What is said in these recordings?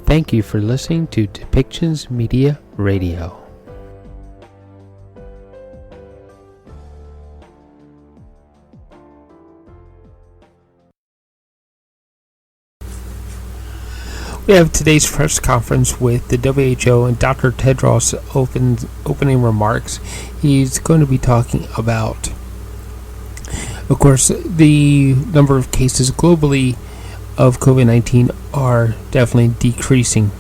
Thank you for listening to Depictions Media Radio. We have today's press conference with the WHO and Dr. Tedros opening remarks. He's going to be talking about, of course, the number of cases globally of COVID-19 are definitely decreasing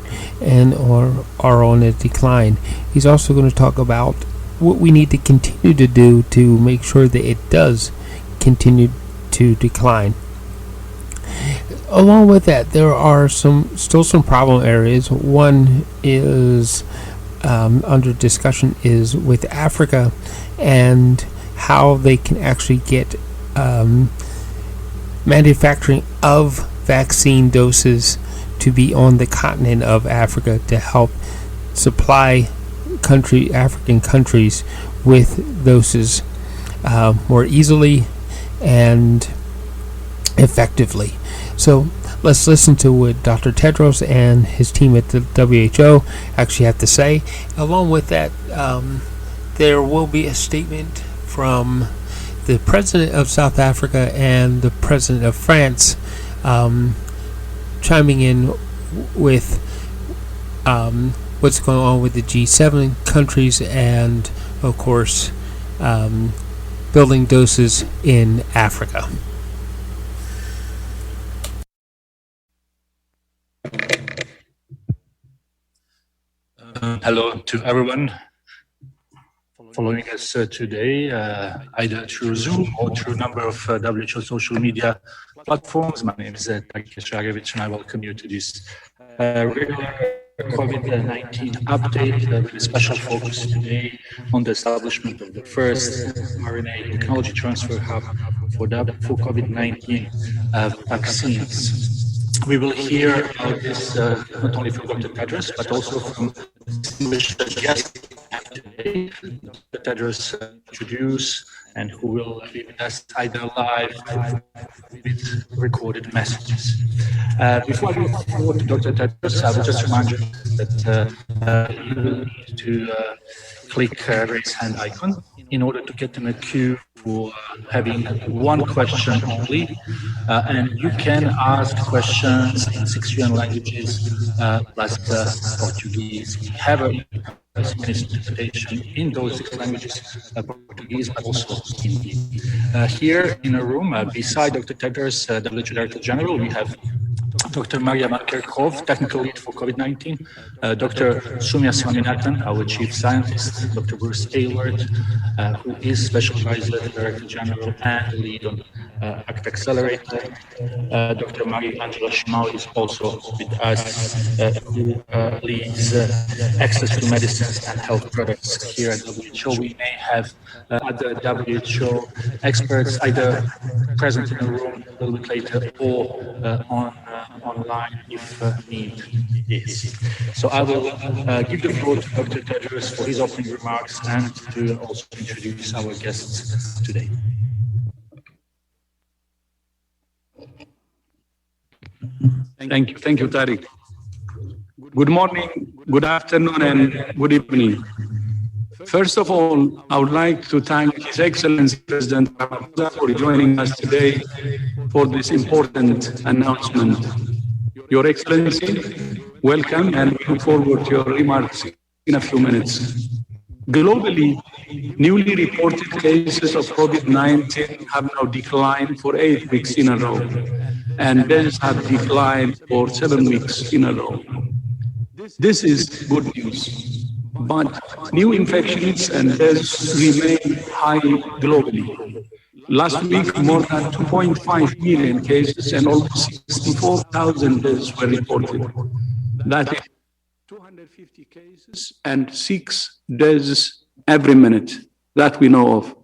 and are on a decline. He's also going to talk about what we need to continue to do to make sure that it does continue to decline. Along with that, there are still some problem areas. One is under discussion is with Africa and how they can actually get manufacturing of vaccine doses to be on the continent of Africa to help supply African countries with doses more easily and effectively. So let's listen to what Dr. Tedros and his team at the WHO actually have to say. Along with that, there will be a statement from the President of South Africa and the President of France chiming in with what's going on with the G7 countries and, of course, building doses in Africa. Hello to everyone following us today, either through Zoom or through a number of WHO social media platforms. My name is Tariq Shagarevich, and I welcome you to this regular COVID-19 update with a special focus today on the establishment of the first RNA technology transfer hub for COVID-19 vaccines. We will hear about this not only from Dr. Tedros, but also from distinguished guests today. Dr. Tedros introduce and who will be with us either live or with recorded messages. Before I go forward to Dr. Tedros, I will just remind you that you will need to click raise hand icon in order to get in a queue for having one question only. And you can ask questions in 6 UN languages, plus Portuguese. We have a Spanish interpretation in those 6 languages, Portuguese, but also Hindi. Here in a room, beside Dr. Tedros, WHO Director General, we have Dr. Maria Kerkhove, Technical Lead for COVID-19, Dr. Soumya Swaminathan, our Chief Scientist, Dr. Bruce Aylward, who is Special Advisor, Director General, and Lead on ACT Accelerator. Dr. Marie-Angela Schmau is also with us, who leads access to medicines and health products here at WHO. We may have other WHO experts either present in the room a little bit later or online if need is. So I will give the floor to Dr. Tedros for his opening remarks and to also introduce our guests today. Thank you, Tariq. Good morning, good afternoon, and good evening. First of all, I would like to thank His Excellency President Ramaphosa for joining us today for this important announcement. Your Excellency, welcome, and we look forward to your remarks in a few minutes. Globally, newly reported cases of COVID-19 have now declined for 8 weeks in a row, and deaths have declined for 7 weeks in a row. This is good news. But new infections and deaths remain high globally. Last week, more than 2.5 million cases and almost 64,000 deaths were reported. That is 250 cases and 6 deaths every minute that we know of.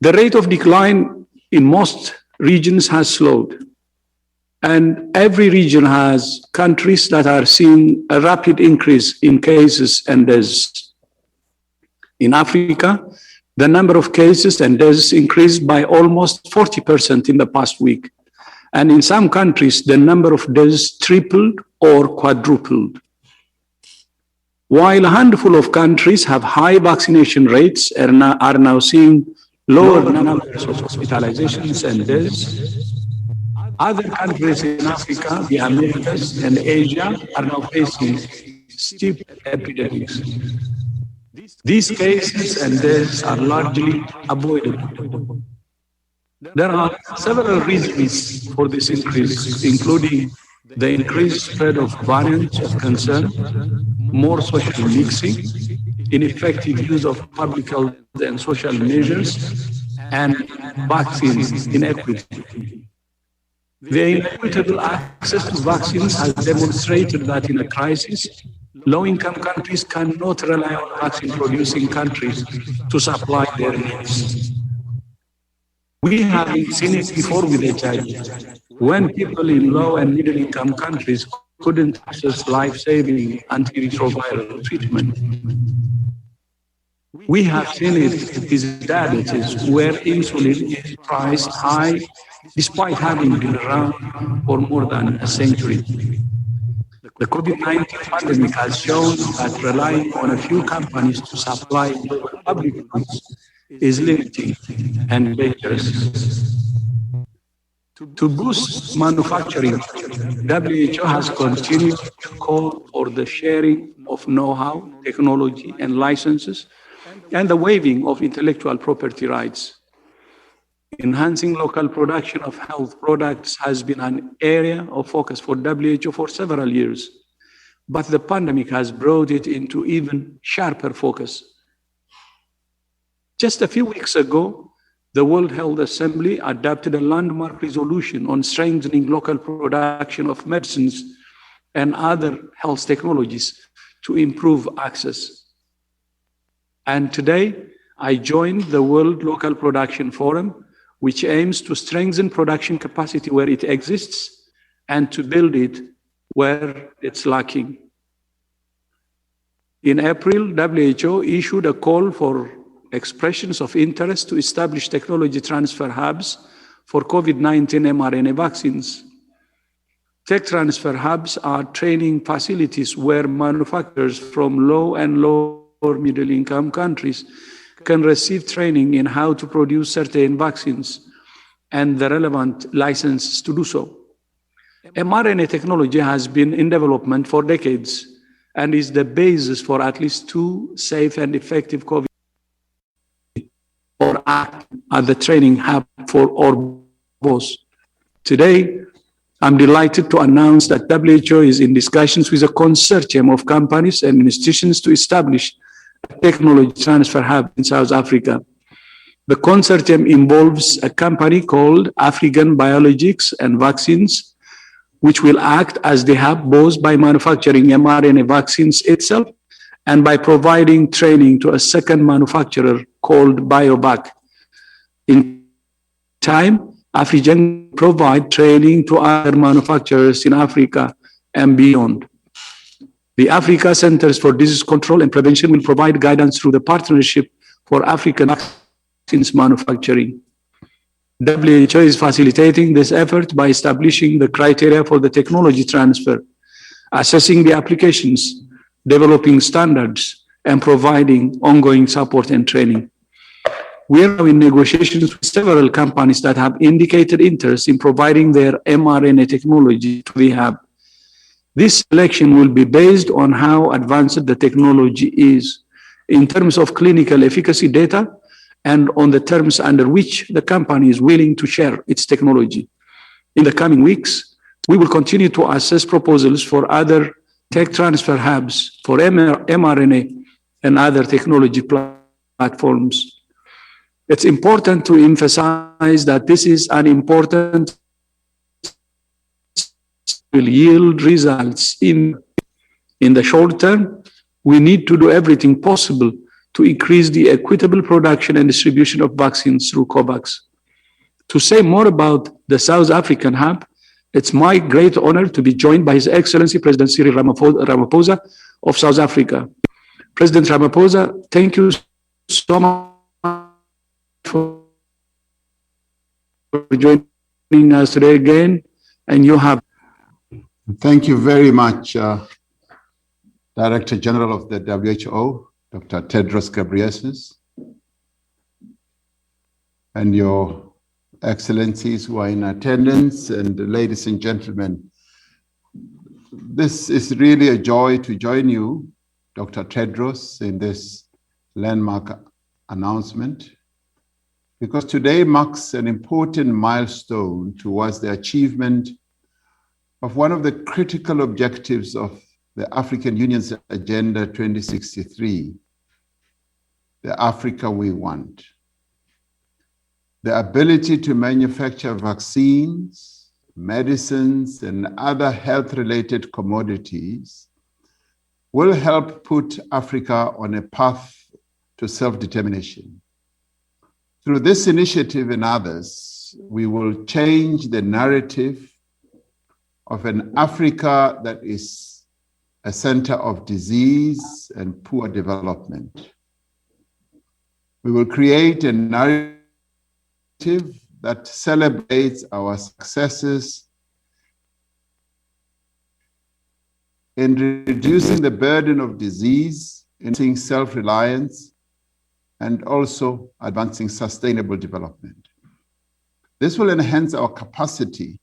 The rate of decline in most regions has slowed. And every region has countries that are seeing a rapid increase in cases and deaths. In Africa, the number of cases and deaths increased by almost 40% in the past week. And in some countries, the number of deaths tripled or quadrupled. While a handful of countries have high vaccination rates and are now seeing lower numbers of hospitalizations and deaths, other countries in Africa, the Americas, and Asia are now facing steep epidemics. These cases and deaths are largely avoidable. There are several reasons for this increase, including the increased spread of variants of concern, more social mixing, ineffective use of public health and social measures, and vaccine inequity. The inequitable access to vaccines has demonstrated that in a crisis, low-income countries cannot rely on vaccine-producing countries to supply their needs. We have seen it before with HIV, when people in low and middle-income countries couldn't access life-saving antiretroviral treatment. We have seen it with diabetes, where insulin is priced high despite having been around for more than a century. The COVID-19 pandemic has shown that relying on a few companies to supply global public goods is limiting and dangerous. To boost manufacturing, WHO has continued to call for the sharing of know-how, technology, and licenses, and the waiving of intellectual property rights. Enhancing local production of health products has been an area of focus for WHO for several years, but the pandemic has brought it into even sharper focus. Just a few weeks ago, the World Health Assembly adopted a landmark resolution on strengthening local production of medicines and other health technologies to improve access. And today, I joined the World Local Production Forum, which aims to strengthen production capacity where it exists and to build it where it's lacking. In April, WHO issued a call for expressions of interest to establish technology transfer hubs for COVID-19 mRNA vaccines. Tech transfer hubs are training facilities where manufacturers from low and lower middle income countries can receive training in how to produce certain vaccines and the relevant licenses to do so. mRNA technology has been in development for decades and is the basis for at least 2 safe and effective COVID or act at the training hub for or both. Today, I'm delighted to announce that WHO is in discussions with a consortium of companies and institutions to establish a technology transfer hub in South Africa. The consortium involves a company called African Biologics and Vaccines, which will act as the hub both by manufacturing mRNA vaccines itself and by providing training to a second manufacturer called BioVac. In time, Afrigen provide training to other manufacturers in Africa and beyond. The Africa Centers for Disease Control and Prevention will provide guidance through the Partnership for African Vaccines Manufacturing. WHO is facilitating this effort by establishing the criteria for the technology transfer, assessing the applications, developing standards, and providing ongoing support and training. We are now in negotiations with several companies that have indicated interest in providing their mRNA technology to the hub. This selection will be based on how advanced the technology is in terms of clinical efficacy data and on the terms under which the company is willing to share its technology. In the coming weeks, we will continue to assess proposals for other tech transfer hubs for mRNA and other technology platforms. It's important to emphasize that this is an important will yield results in the short term. We need to do everything possible to increase the equitable production and distribution of vaccines through COVAX. To say more about the South African hub, it's my great honor to be joined by His Excellency President Cyril Ramaphosa of South Africa. President Ramaphosa, thank you so much for joining joining us today again, and you have. Thank you very much, Director General of the WHO, Dr. Tedros Ghebreyesus, and your excellencies who are in attendance, and ladies and gentlemen. This is really a joy to join you, Dr. Tedros, in this landmark announcement, because today marks an important milestone towards the achievement of one of the critical objectives of the African Union's Agenda 2063, the Africa we want. The ability to manufacture vaccines, medicines, and other health-related commodities will help put Africa on a path to self-determination. Through this initiative and others, we will change the narrative of an Africa that is a center of disease and poor development. We will create a narrative that celebrates our successes in reducing the burden of disease, increasing self-reliance, and also advancing sustainable development. This will enhance our capacity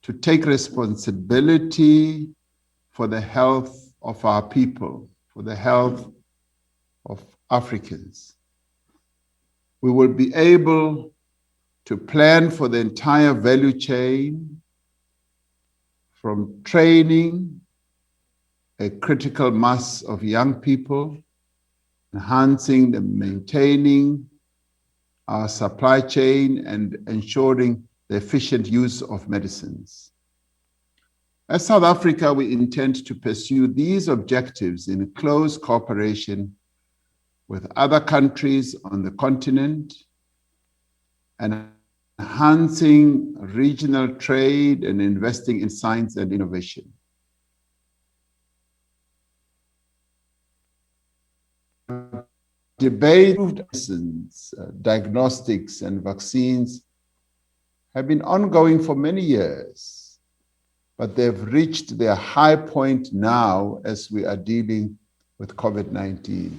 to take responsibility for the health of our people, for the health of Africans. We will be able to plan for the entire value chain, from training a critical mass of young people, enhancing and maintaining our supply chain, and ensuring the efficient use of medicines. As South Africa, we intend to pursue these objectives in close cooperation with other countries on the continent, and enhancing regional trade and investing in science and innovation. Debate medicines, diagnostics, and vaccines have been ongoing for many years, but they've reached their high point now as we are dealing with COVID-19.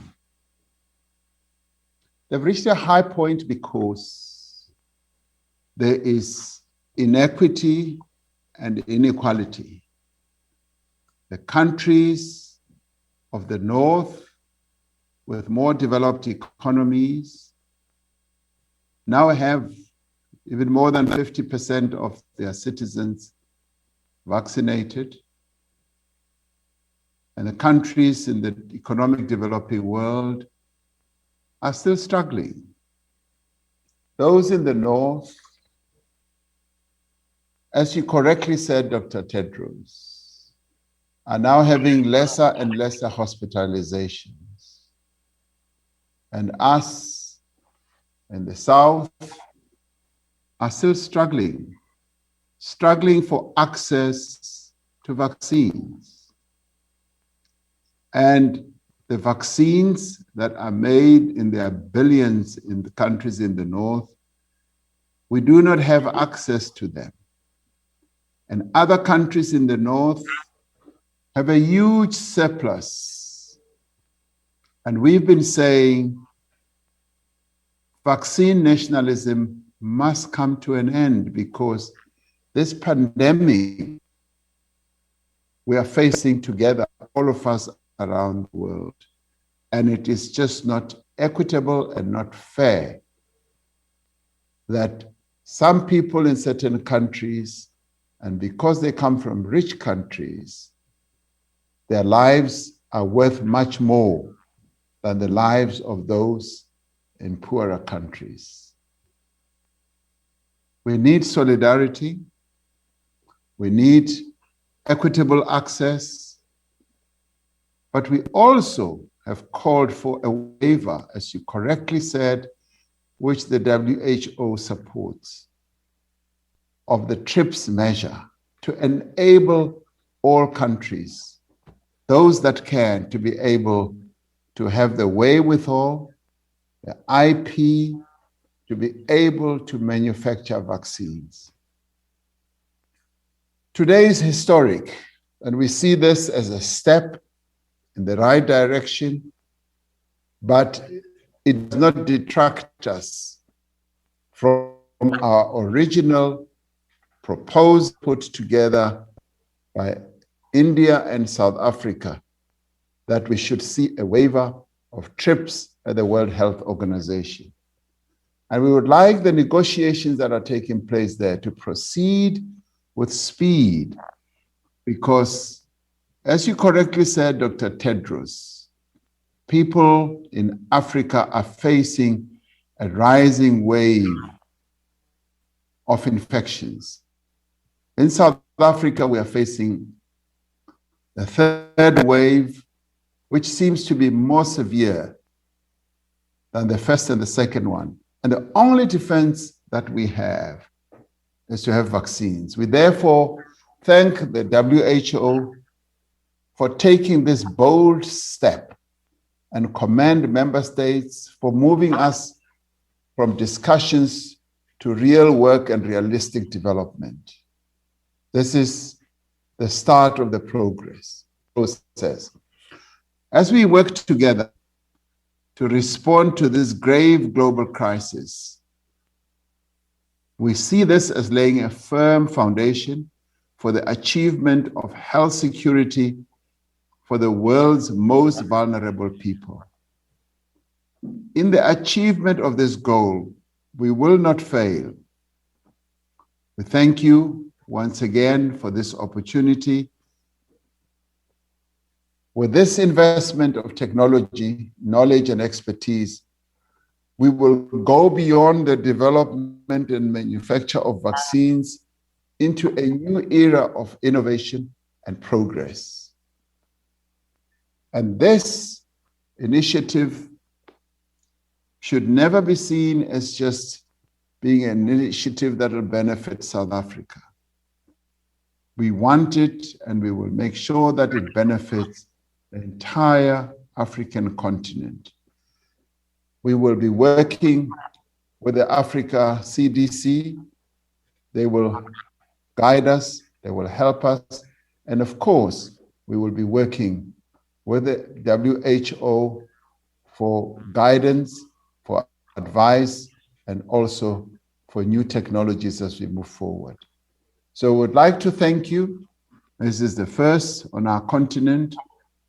They've reached a high point because there is inequity and inequality. The countries of the North with more developed economies now have even more than 50% of their citizens vaccinated. And the countries in the economic developing world are still struggling. Those in the North, as you correctly said, Dr. Tedros, are now having lesser and lesser hospitalizations. And us in the South are still struggling for access to vaccines. And the vaccines that are made in their billions in the countries in the North, we do not have access to them. And other countries in the North have a huge surplus. And we've been saying vaccine nationalism must come to an end, because this pandemic we are facing together, all of us around the world, and it is just not equitable and not fair that some people in certain countries, and because they come from rich countries, their lives are worth much more than the lives of those in poorer countries. We need solidarity. We need equitable access. But we also have called for a waiver, as you correctly said, which the WHO supports, of the TRIPS measure to enable all countries, those that can, to be able to have the wherewithal, the IP, to be able to manufacture vaccines. Today is historic, and we see this as a step in the right direction, but it does not detract us from our original proposal put together by India and South Africa that we should see a waiver of TRIPS at the World Health Organization. And we would like the negotiations that are taking place there to proceed with speed, because, as you correctly said, Dr. Tedros, people in Africa are facing a rising wave of infections. In South Africa, we are facing the third wave, which seems to be more severe than the first and the second one. And the only defense that we have is to have vaccines. We therefore thank the WHO for taking this bold step and commend member states for moving us from discussions to real work and realistic development. This is the start of the process. As we work together to respond to this grave global crisis, we see this as laying a firm foundation for the achievement of health security for the world's most vulnerable people. In the achievement of this goal, we will not fail. We thank you once again for this opportunity. With this investment of technology, knowledge, and expertise, we will go beyond the development and manufacture of vaccines into a new era of innovation and progress. And this initiative should never be seen as just being an initiative that will benefit South Africa. We want it, and we will make sure that it benefits the entire African continent. We will be working with the Africa CDC. They will guide us, they will help us, and of course, we will be working with the WHO for guidance, for advice, and also for new technologies as we move forward. So we'd like to thank you. This is the first on our continent,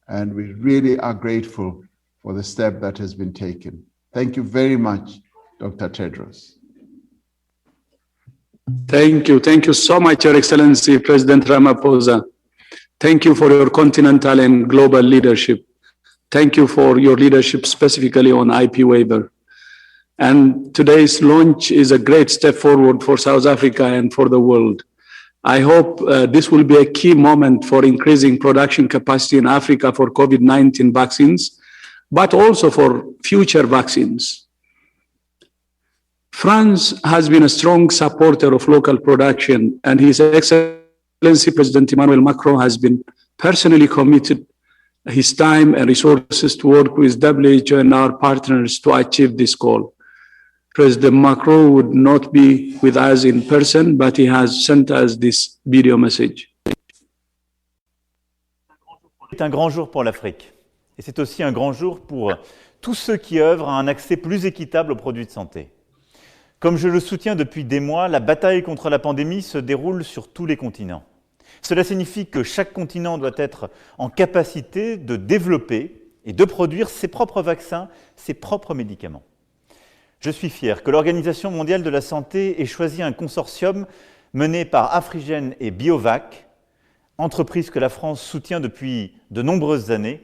and we really are grateful for the step that has been taken. Thank you very much, Dr. Tedros. Thank you. Thank you so much, Your Excellency, President Ramaphosa. Thank you for your continental and global leadership. Thank you for your leadership specifically on IP waiver. And today's launch is a great step forward for South Africa and for the world. I hope this will be a key moment for increasing production capacity in Africa for COVID-19 vaccines, but also for future vaccines. France has been a strong supporter of local production, and His Excellency President Emmanuel Macron has been personally committed his time and resources to work with WHO and our partners to achieve this goal. President Macron would not be with us in person, but he has sent us this video message. C'est un grand jour pour l'Afrique. Et c'est aussi un grand jour pour tous ceux qui œuvrent à un accès plus équitable aux produits de santé. Comme je le soutiens depuis des mois, la bataille contre la pandémie se déroule sur tous les continents. Cela signifie que chaque continent doit être en capacité de développer et de produire ses propres vaccins, ses propres médicaments. Je suis fier que l'Organisation mondiale de la santé ait choisi un consortium mené par Afrigen et Biovac, entreprise que la France soutient depuis de nombreuses années,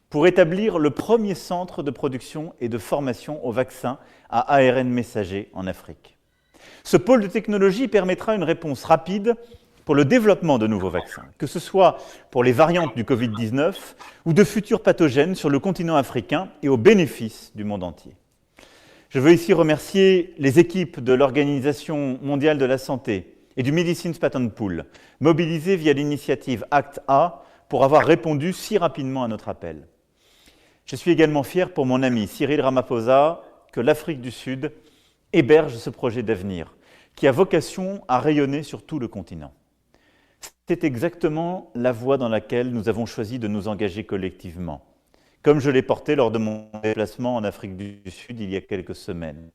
pour établir le premier centre de production et de formation aux vaccins à ARN messager en Afrique. Ce pôle de technologie permettra une réponse rapide pour le développement de nouveaux vaccins, que ce soit pour les variantes du Covid-19 ou de futurs pathogènes sur le continent africain et au bénéfice du monde entier. Je veux ici remercier les équipes de l'Organisation mondiale de la santé et du Medicines Patent Pool, mobilisées via l'initiative ACT-A pour avoir répondu si rapidement à notre appel. Je suis également fier pour mon ami Cyril Ramaphosa que l'Afrique du Sud héberge ce projet d'avenir qui a vocation à rayonner sur tout le continent. C'est exactement la voie dans laquelle nous avons choisi de nous engager collectivement, comme je l'ai porté lors de mon déplacement en Afrique du Sud il y a quelques semaines.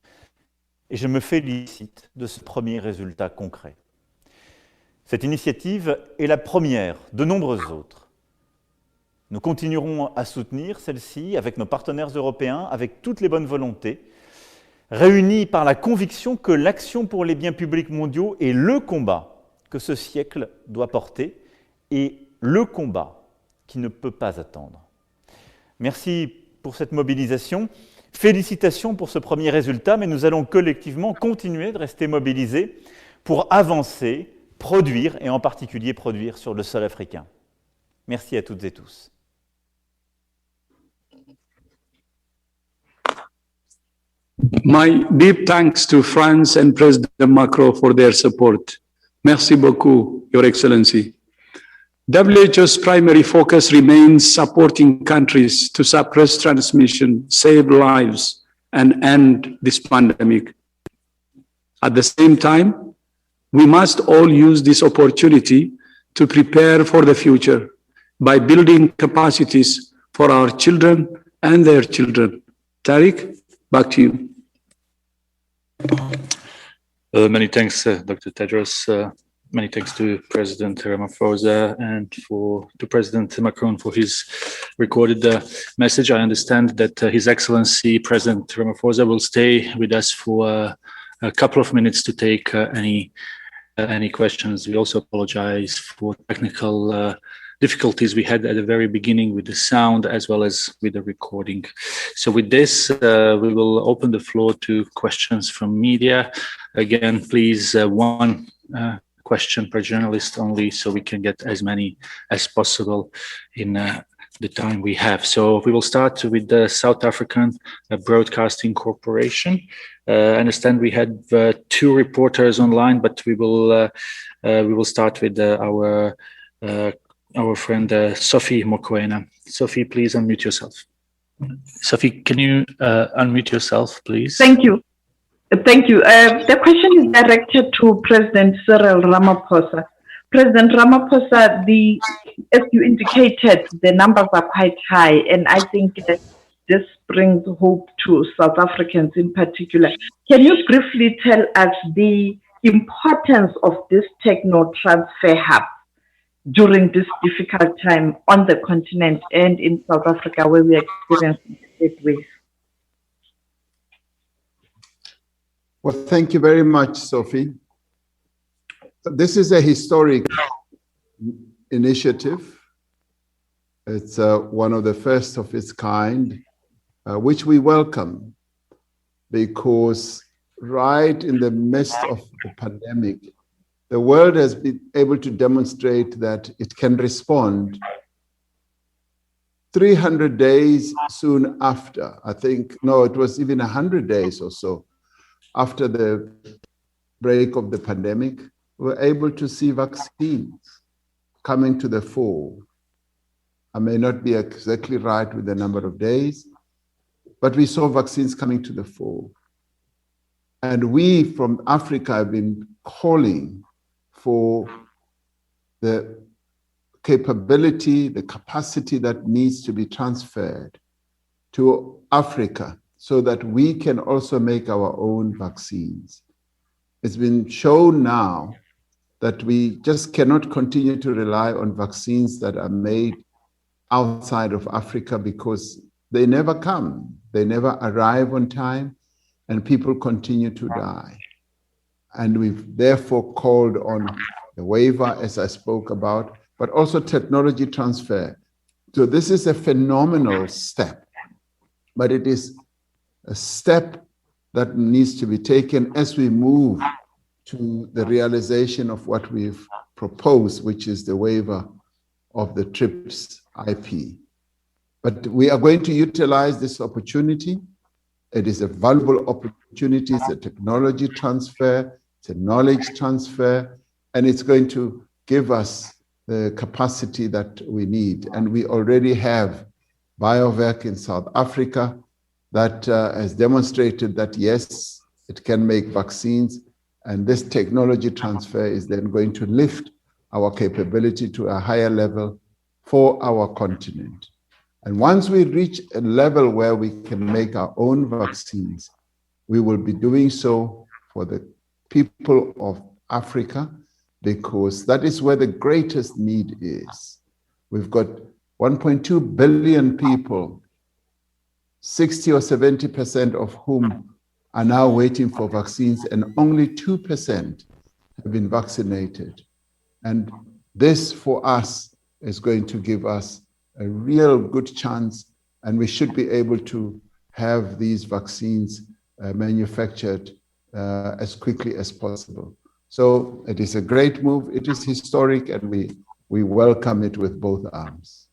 Et je me félicite de ce premier résultat concret. Cette initiative est la première de nombreuses autres. Nous continuerons à soutenir celle-ci avec nos partenaires européens, avec toutes les bonnes volontés, réunis par la conviction que l'action pour les biens publics mondiaux est le combat que ce siècle doit porter et le combat qui ne peut pas attendre. Merci pour cette mobilisation. Félicitations pour ce premier résultat, mais nous allons collectivement continuer de rester mobilisés pour avancer, produire, et en particulier produire sur le sol africain. Merci à toutes et tous. My deep thanks to France and President Macron for their support. Merci beaucoup, Your Excellency. WHO's primary focus remains supporting countries to suppress transmission, save lives, and end this pandemic. At the same time, we must all use this opportunity to prepare for the future by building capacities for our children and their children. Tariq, back to you. Many thanks, Dr. Tedros. Many thanks to President Ramaphosa and to President Macron for his recorded message. I understand that His Excellency President Ramaphosa will stay with us for a couple of minutes to take any questions. We also apologize for technical difficulties we had at the very beginning with the sound as well as with the recording. So with this, we will open the floor to questions from media. Again, please, one question per journalist only, so we can get as many as possible in the time we have. So we will start with the South African Broadcasting Corporation. I understand we had two reporters online, but we will start with our friend Sophie Mokoena. Sophie, please unmute yourself. Sophie, can you unmute yourself, please? Thank you. Thank you. The question is directed to President Cyril Ramaphosa. President Ramaphosa, as you indicated, the numbers are quite high, and I think this brings hope to South Africans in particular. Can you briefly tell us the importance of this techno transfer hub during this difficult time on the continent and in South Africa, where we are experiencing third wave? Well, thank you very much, Sophie. This is a historic initiative. It's one of the first of its kind, which we welcome, because right in the midst of the pandemic, the world has been able to demonstrate that it can respond 300 days soon after. I think, no, it was even 100 days or so after the break of the pandemic, we were able to see vaccines coming to the fore. I may not be exactly right with the number of days, but we saw vaccines coming to the fore. And we from Africa have been calling for the capability, the capacity that needs to be transferred to Africa so that we can also make our own vaccines. It's been shown now that we just cannot continue to rely on vaccines that are made outside of Africa, because they never come, they never arrive on time, and people continue to die. And we've therefore called on the waiver, as I spoke about, but also technology transfer. So this is a phenomenal step, but it is a step that needs to be taken as we move to the realization of what we've proposed, which is the waiver of the TRIPS IP. But we are going to utilize this opportunity. It is a valuable opportunity. It's a technology transfer, it's a knowledge transfer, and it's going to give us the capacity that we need. And we already have BioVac in South Africa that has demonstrated that, yes, it can make vaccines. And this technology transfer is then going to lift our capability to a higher level for our continent. And once we reach a level where we can make our own vaccines, we will be doing so for the people of Africa, because that is where the greatest need is. We've got 1.2 billion people, 60 or 70% of whom are now waiting for vaccines, and only 2% have been vaccinated. And this, for us, is going to give us a real good chance, and we should be able to have these vaccines manufactured as quickly as possible. So it is a great move, it is historic, and we welcome it with both arms.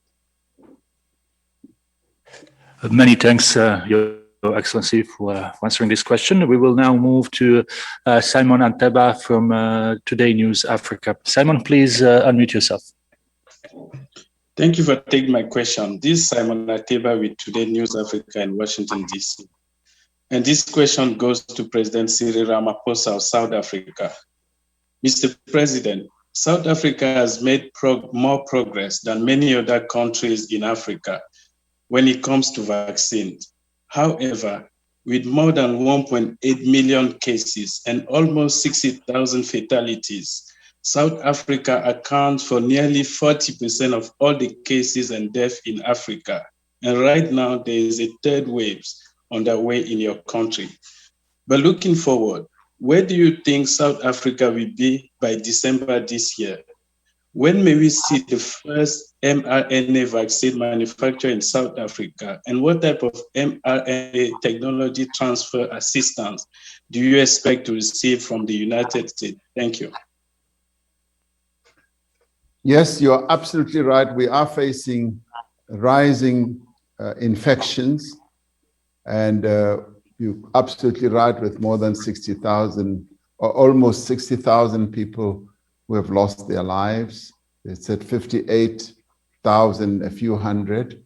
Many thanks, Your Excellency, for answering this question. We will now move to Simon Anteba from Today News Africa. Simon, please unmute yourself. Thank you for taking my question. This is Simon Anteba with Today News Africa in Washington, D.C. And this question goes to President Cyril Ramaphosa of South Africa. Mr. President, South Africa has made more progress than many other countries in Africa when it comes to vaccines. However, with more than 1.8 million cases and almost 60,000 fatalities, South Africa accounts for nearly 40% of all the cases and deaths in Africa. And right now, there is a third wave underway in your country. But looking forward, where do you think South Africa will be by December this year? When may we see the first mRNA vaccine manufactured in South Africa? And what type of mRNA technology transfer assistance do you expect to receive from the United States? Thank you. Yes, you're absolutely right. We are facing rising infections, and you're absolutely right, with more than 60,000 or almost 60,000 people who have lost their lives. It's at 58,000, a few hundred.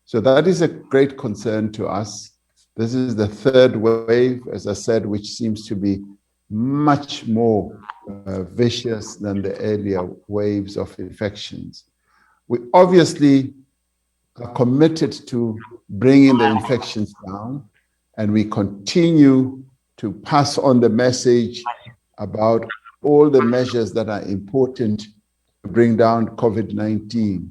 So that is a great concern to us. This is the third wave, as I said, which seems to be much more vicious than the earlier waves of infections. We obviously are committed to bringing the infections down, and we continue to pass on the message about all the measures that are important to bring down COVID-19.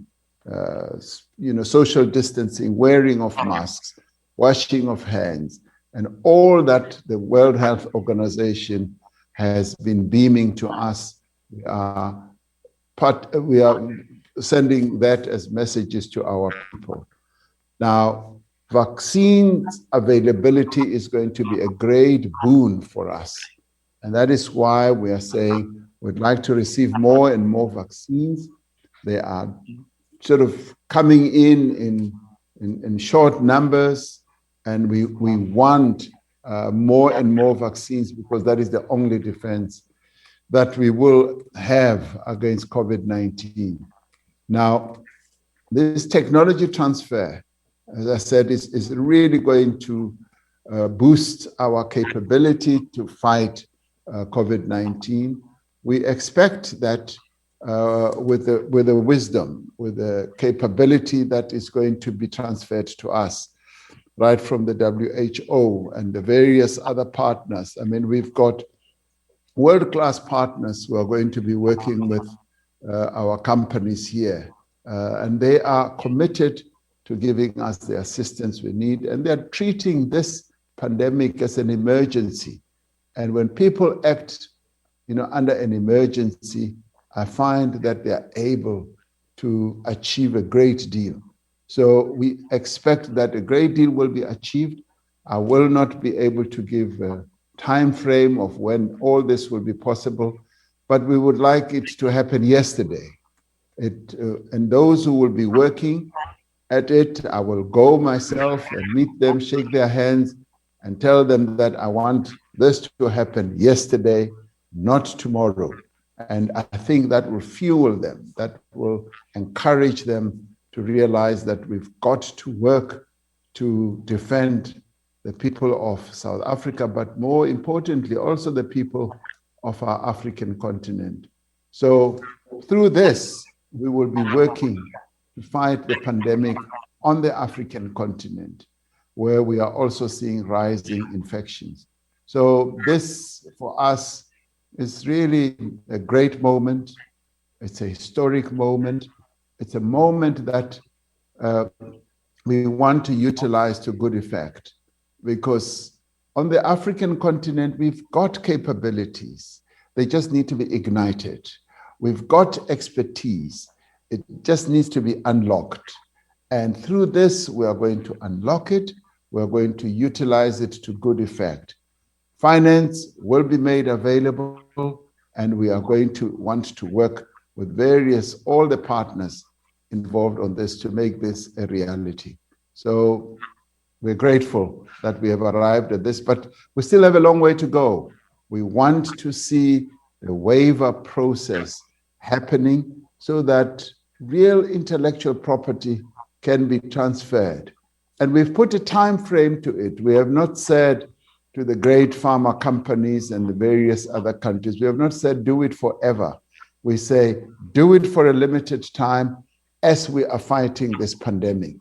Social distancing, wearing of masks, washing of hands, and all that the World Health Organization has been beaming to us. We are sending that as messages to our people. Now, vaccines availability is going to be a great boon for us. And that is why we are saying we'd like to receive more and more vaccines. They are sort of coming in short numbers, and we want more and more vaccines, because that is the only defense that we will have against COVID-19. Now, this technology transfer, as I said, is really going to boost our capability to fight COVID-19. We expect that with the wisdom, with the capability that is going to be transferred to us, right from the WHO and the various other partners. I mean, we've got world-class partners who are going to be working with our companies here, and they are committed to giving us the assistance we need, and they're treating this pandemic as an emergency. And when people act, under an emergency, I find that they're able to achieve a great deal. So we expect that a great deal will be achieved. I will not be able to give a time frame of when all this will be possible, but we would like it to happen yesterday. And those who will be working at it, I will go myself and meet them, shake their hands, and tell them that I want this to happen yesterday, not tomorrow. And I think that will fuel them, that will encourage them to realize that we've got to work to defend the people of South Africa, but more importantly, also the people of our African continent. So through this, we will be working to fight the pandemic on the African continent, where we are also seeing rising infections. So this, for us, is really a great moment. It's a historic moment. It's a moment that we want to utilize to good effect, because on the African continent, we've got capabilities. They just need to be ignited. We've got expertise. It just needs to be unlocked. And through this, we are going to unlock it. We're going to utilize it to good effect. Finance will be made available, and we are going to want to work with all the partners involved on this to make this a reality. So we're grateful that we have arrived at this, but we still have a long way to go. We want to see the waiver process happening so that real intellectual property can be transferred. And we've put a time frame to it. We have not said to the great pharma companies and the various other countries, we have not said do it forever. We say do it for a limited time as we are fighting this pandemic.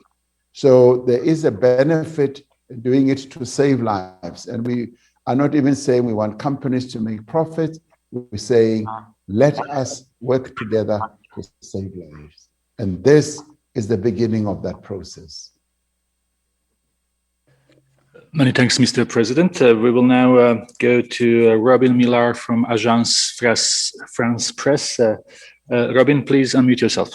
So there is a benefit in doing it to save lives. And we are not even saying we want companies to make profits. We're saying, let us work together to save lives. And this is the beginning of that process. Many thanks, Mr. President. We will now go to Robin Millar from Agence France Presse. Robin, please unmute yourself.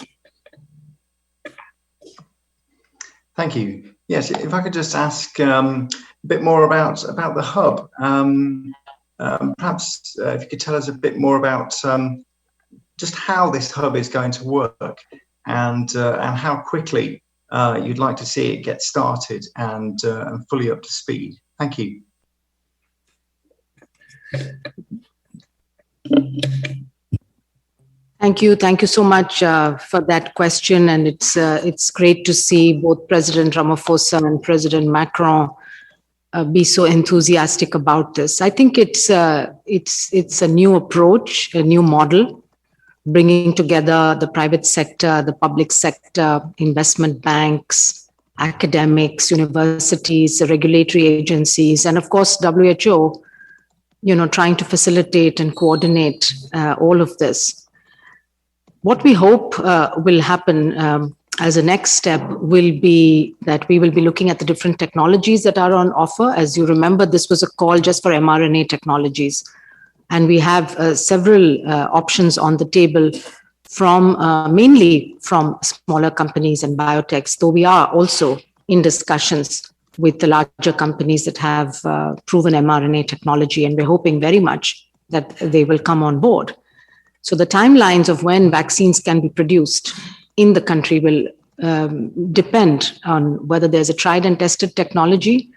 Thank you. Yes, if I could just ask a bit more about the hub. Perhaps if you could tell us a bit more about just how this hub is going to work and how quickly you'd like to see it get started and fully up to speed. Thank you. Thank you so much for that question, and it's great to see both President Ramaphosa and President Macron be so enthusiastic about this. I think it's a new approach, a new model, bringing together the private sector, the public sector, investment banks, academics, universities, regulatory agencies, and of course WHO. Trying to facilitate and coordinate all of this. What we hope will happen as a next step will be that we will be looking at the different technologies that are on offer. As you remember, this was a call just for mRNA technologies. And we have several options on the table from mainly from smaller companies and biotechs, though we are also in discussions with the larger companies that have proven mRNA technology. And we're hoping very much that they will come on board. So the timelines of when vaccines can be produced in the country will depend on whether there's a tried and tested technology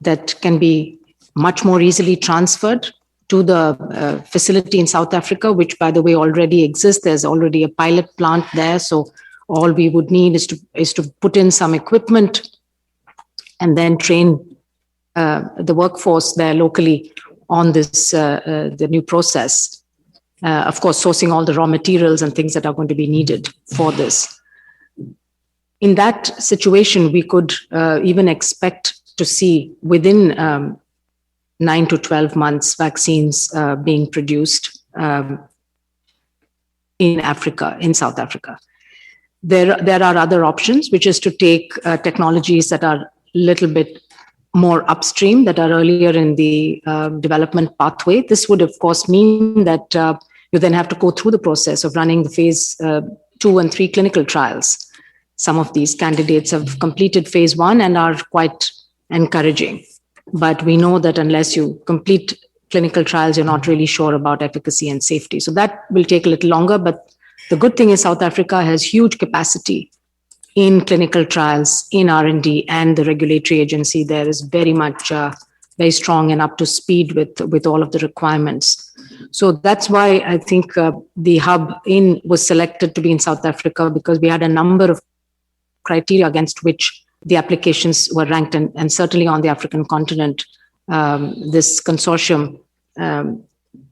that can be much more easily transferred to the facility in South Africa, which, by the way, already exists. There's already a pilot plant there. So all we would need is to put in some equipment and then train the workforce there locally on this the new process. Of course, sourcing all the raw materials and things that are going to be needed for this. In that situation, we could even expect to see within 9 to 12 months vaccines being produced in Africa, in South Africa. There are other options, which is to take technologies that are a little bit more upstream, that are earlier in the development pathway. This would, of course, mean that you then have to go through the process of running the phase 2 and 3 clinical trials. Some of these candidates have completed phase 1 and are quite encouraging. But we know that unless you complete clinical trials, you're not really sure about efficacy and safety. So that will take a little longer. But the good thing is South Africa has huge capacity in clinical trials, in R&D, and the regulatory agency there is very much very strong and up to speed with all of the requirements. So that's why I think the hub was selected to be in South Africa, because we had a number of criteria against which the applications were ranked, and certainly on the African continent, this consortium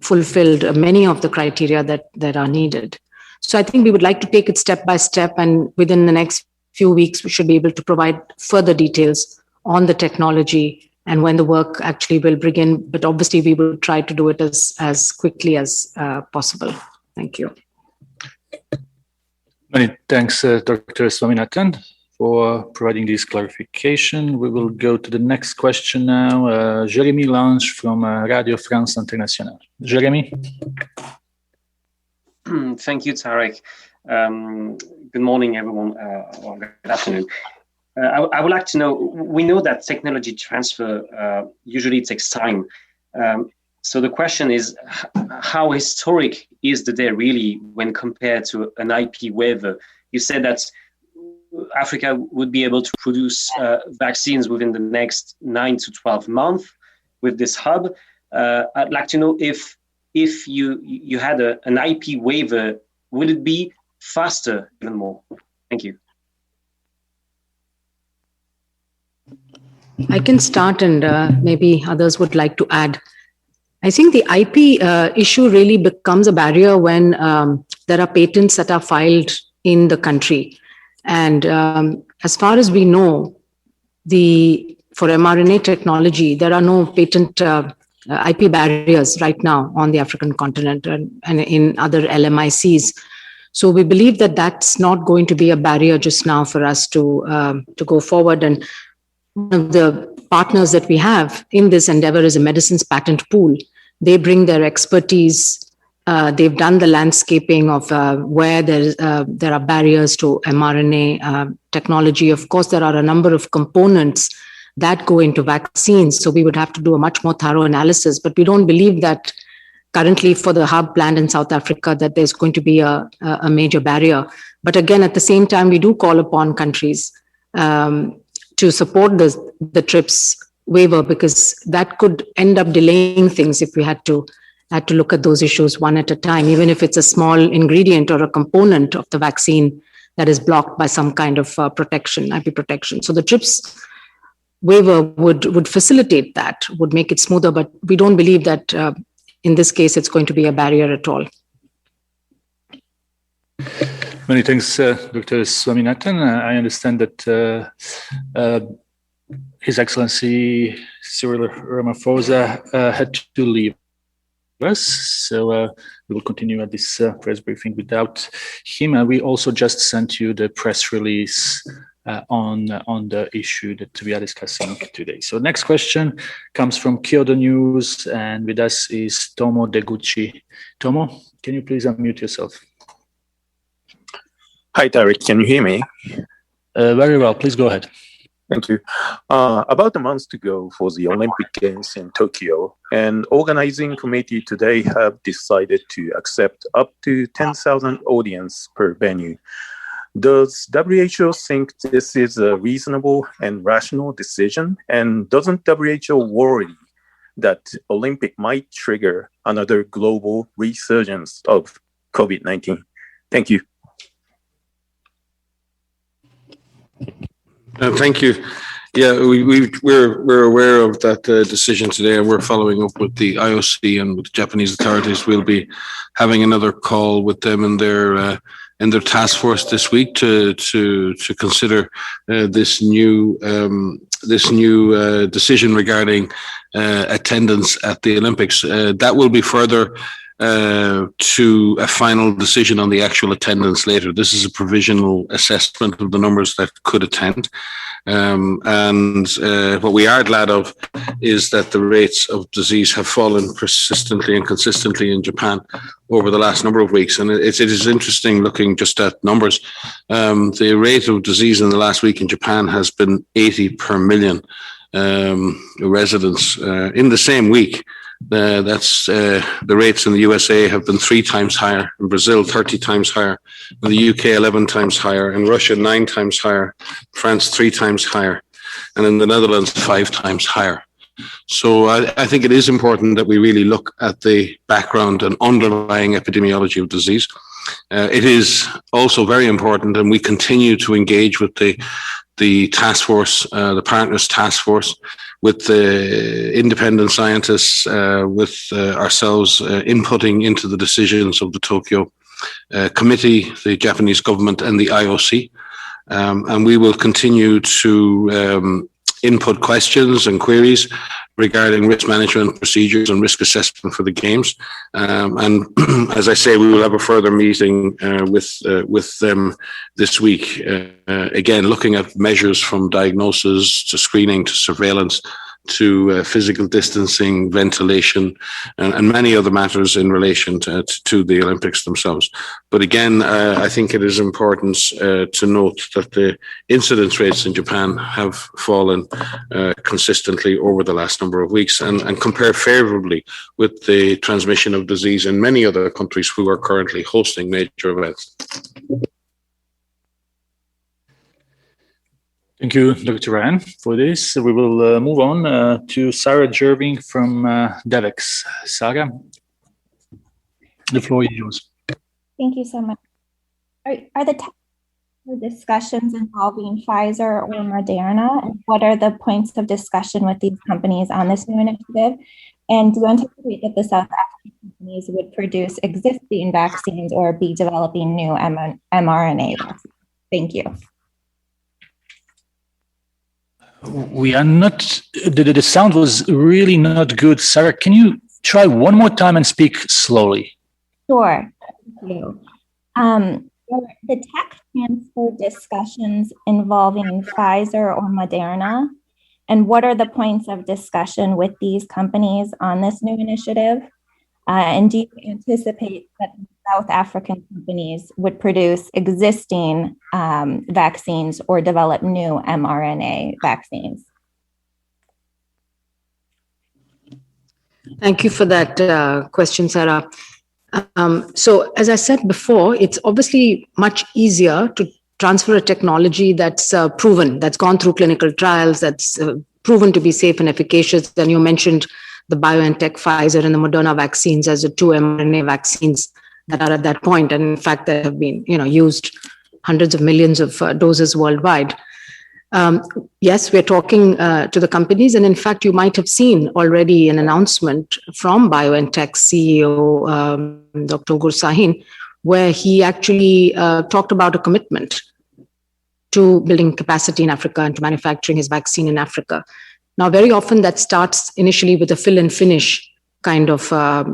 fulfilled many of the criteria that are needed. So I think we would like to take it step by step, and within the next few weeks, we should be able to provide further details on the technology and when the work actually will begin. But obviously, we will try to do it as quickly as possible. Thank you. Many thanks, Dr. Swaminathan, for providing this clarification. We will go to the next question now. Jérémy Lange from Radio France Internationale. Jérémy? Thank you, Tarek. Good morning, everyone, or good afternoon. I would like to know, we know that technology transfer usually takes time. So the question is, how historic is the day really when compared to an IP waiver? You said that Africa would be able to produce vaccines within the next 9 to 12 months with this hub. I'd like to know if you had an IP waiver, would it be faster even more? Thank you. I can start, and maybe others would like to add. I think the IP issue really becomes a barrier when there are patents that are filed in the country. And as far as we know, for mRNA technology, there are no patent IP barriers right now on the African continent and in other LMICs. So we believe that that's not going to be a barrier just now for us to go forward. And one of the partners that we have in this endeavor is a medicines patent pool. They bring their expertise. They've done the landscaping of where there are barriers to mRNA technology. Of course, there are a number of components that go into vaccines, so we would have to do a much more thorough analysis. But we don't believe that currently for the hub planned in South Africa that there's going to be a major barrier. But again, at the same time, we do call upon countries to support the TRIPS waiver, because that could end up delaying things if we had to look at those issues one at a time, even if it's a small ingredient or a component of the vaccine that is blocked by some kind of protection, IP protection. So the TRIPS waiver would facilitate that, would make it smoother, but we don't believe that in this case it's going to be a barrier at all. Many thanks, Dr. Swaminathan. I understand that His Excellency Cyril Ramaphosa had to leave us, so we will continue at this press briefing without him. And we also just sent you the press release on the issue that we are discussing today. So next question comes from Kyoto News, and with us is Tomo Deguchi. Tomo, can you please unmute yourself? Hi, Tarek. Can you hear me? Very well. Please go ahead. Thank you. About a month to go for the Olympic Games in Tokyo, an organizing committee today have decided to accept up to 10,000 audience per venue. Does WHO think this is a reasonable and rational decision? And doesn't WHO worry that Olympic might trigger another global resurgence of COVID-19? Thank you. Thank you. Yeah, we're aware of that decision today, and we're following up with the IOC and with the Japanese authorities. We'll be having another call with them in their task force this week to consider this new decision regarding attendance at the Olympics. That will be further to a final decision on the actual attendance later. This is a provisional assessment of the numbers that could attend. And what we are glad of is that the rates of disease have fallen persistently and consistently in Japan over the last number of weeks. And it is interesting looking just at numbers. The rate of disease in the last week in Japan has been 80 per million residents. In the same week, the rates in the USA have been 3 times higher, in Brazil 30 times higher, in the UK 11 times higher, in Russia 9 times higher, France 3 times higher, and in the Netherlands 5 times higher. So I think it is important that we really look at the background and underlying epidemiology of disease. It is also very important, and we continue to engage with the task force, the partners task force, with the independent scientists, with ourselves inputting into the decisions of the Tokyo Committee, the Japanese government, and the IOC. And we will continue to input questions and queries regarding risk management procedures and risk assessment for the games. And as I say, we will have a further meeting with them this week. Again, looking at measures from diagnosis to screening to surveillance to physical distancing, ventilation, and many other matters in relation to the Olympics themselves. But again, I think it is important to note that the incidence rates in Japan have fallen consistently over the last number of weeks and compare favorably with the transmission of disease in many other countries who are currently hosting major events. Thank you, Dr. Ryan, for this. We will move on to Sarah Jerving from DEVEX. Sarah, the floor is yours. Thank you so much. Are the technical discussions involving Pfizer or Moderna, and what are the points of discussion with these companies on this new initiative? And do you anticipate that the South African companies would produce existing vaccines or be developing new mRNA vaccines? Thank you. We are not, the sound was really not good. Sarah, can you try one more time and speak slowly? Sure, thank you. The tech transfer discussions involving Pfizer or Moderna, and what are the points of discussion with these companies on this new initiative? And do you anticipate that South African companies would produce existing vaccines or develop new mRNA vaccines? Thank you for that question, Sarah. So as I said before, it's obviously much easier to transfer a technology that's proven, that's gone through clinical trials, that's proven to be safe and efficacious. Then you mentioned the BioNTech, Pfizer, and the Moderna vaccines as the two mRNA vaccines that are at that point. And in fact, they have been used hundreds of millions of doses worldwide. Yes, we're talking to the companies. And in fact, you might have seen already an announcement from BioNTech CEO, Dr. Gur Sahin, where he actually talked about a commitment to building capacity in Africa and to manufacturing his vaccine in Africa. Now, very often that starts initially with a fill and finish kind of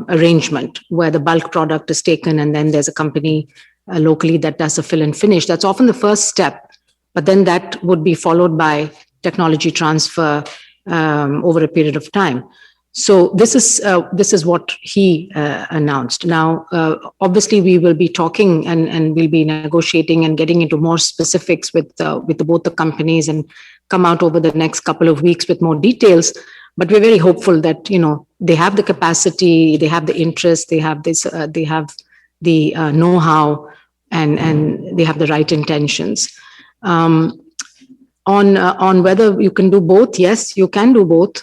arrangement where the bulk product is taken and then there's a company locally that does a fill and finish. That's often the first step, but then that would be followed by technology transfer over a period of time. So this is what he announced. Now, obviously, we will be talking and we'll be negotiating and getting into more specifics with both the companies and come out over the next couple of weeks with more details. But we're very hopeful that they have the capacity, they have the interest, they have this, they have the know-how, and they have the right intentions. On whether you can do both, yes, you can do both.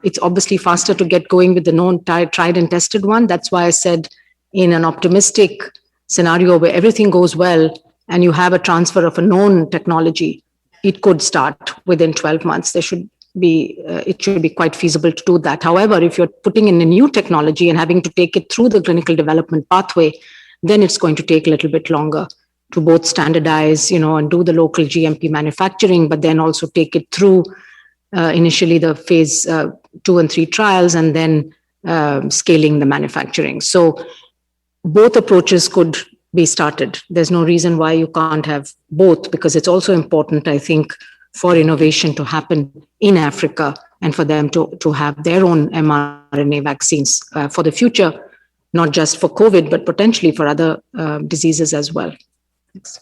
It's obviously faster to get going with the known tried and tested one. That's why I said in an optimistic scenario where everything goes well and you have a transfer of a known technology, it could start within 12 months. It should be quite feasible to do that. However, if you're putting in a new technology and having to take it through the clinical development pathway, then it's going to take a little bit longer to both standardize, and do the local GMP manufacturing, but then also take it through initially the phase 2 and 3 trials and then scaling the manufacturing. So both approaches could be started. There's no reason why you can't have both, because it's also important, I think, for innovation to happen in Africa and for them to have their own mRNA vaccines for the future, not just for COVID, but potentially for other diseases as well. Thanks.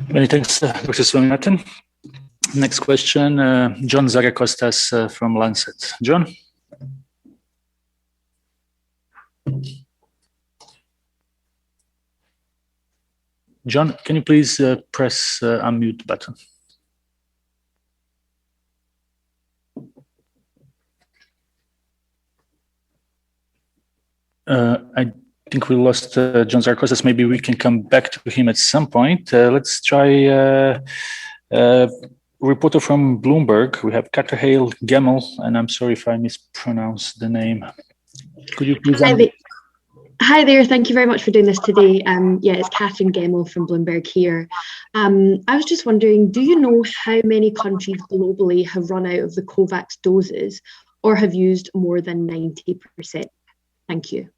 Many thanks, Dr. Swaminathan. Next question, John Zagakostas from Lancet. John? John, can you please press unmute button? I think we lost John Zagakostas. Maybe we can come back to him at some point. Let's try reporter from Bloomberg. We have Katerhale Gemmel, and I'm sorry if I mispronounced the name. Could you please? Hi there, thank you very much for doing this today. Yeah, it's Catherine Gemmel from Bloomberg here. I was just wondering, do you know how many countries globally have run out of the COVAX doses or have used more than 90%? Thank you.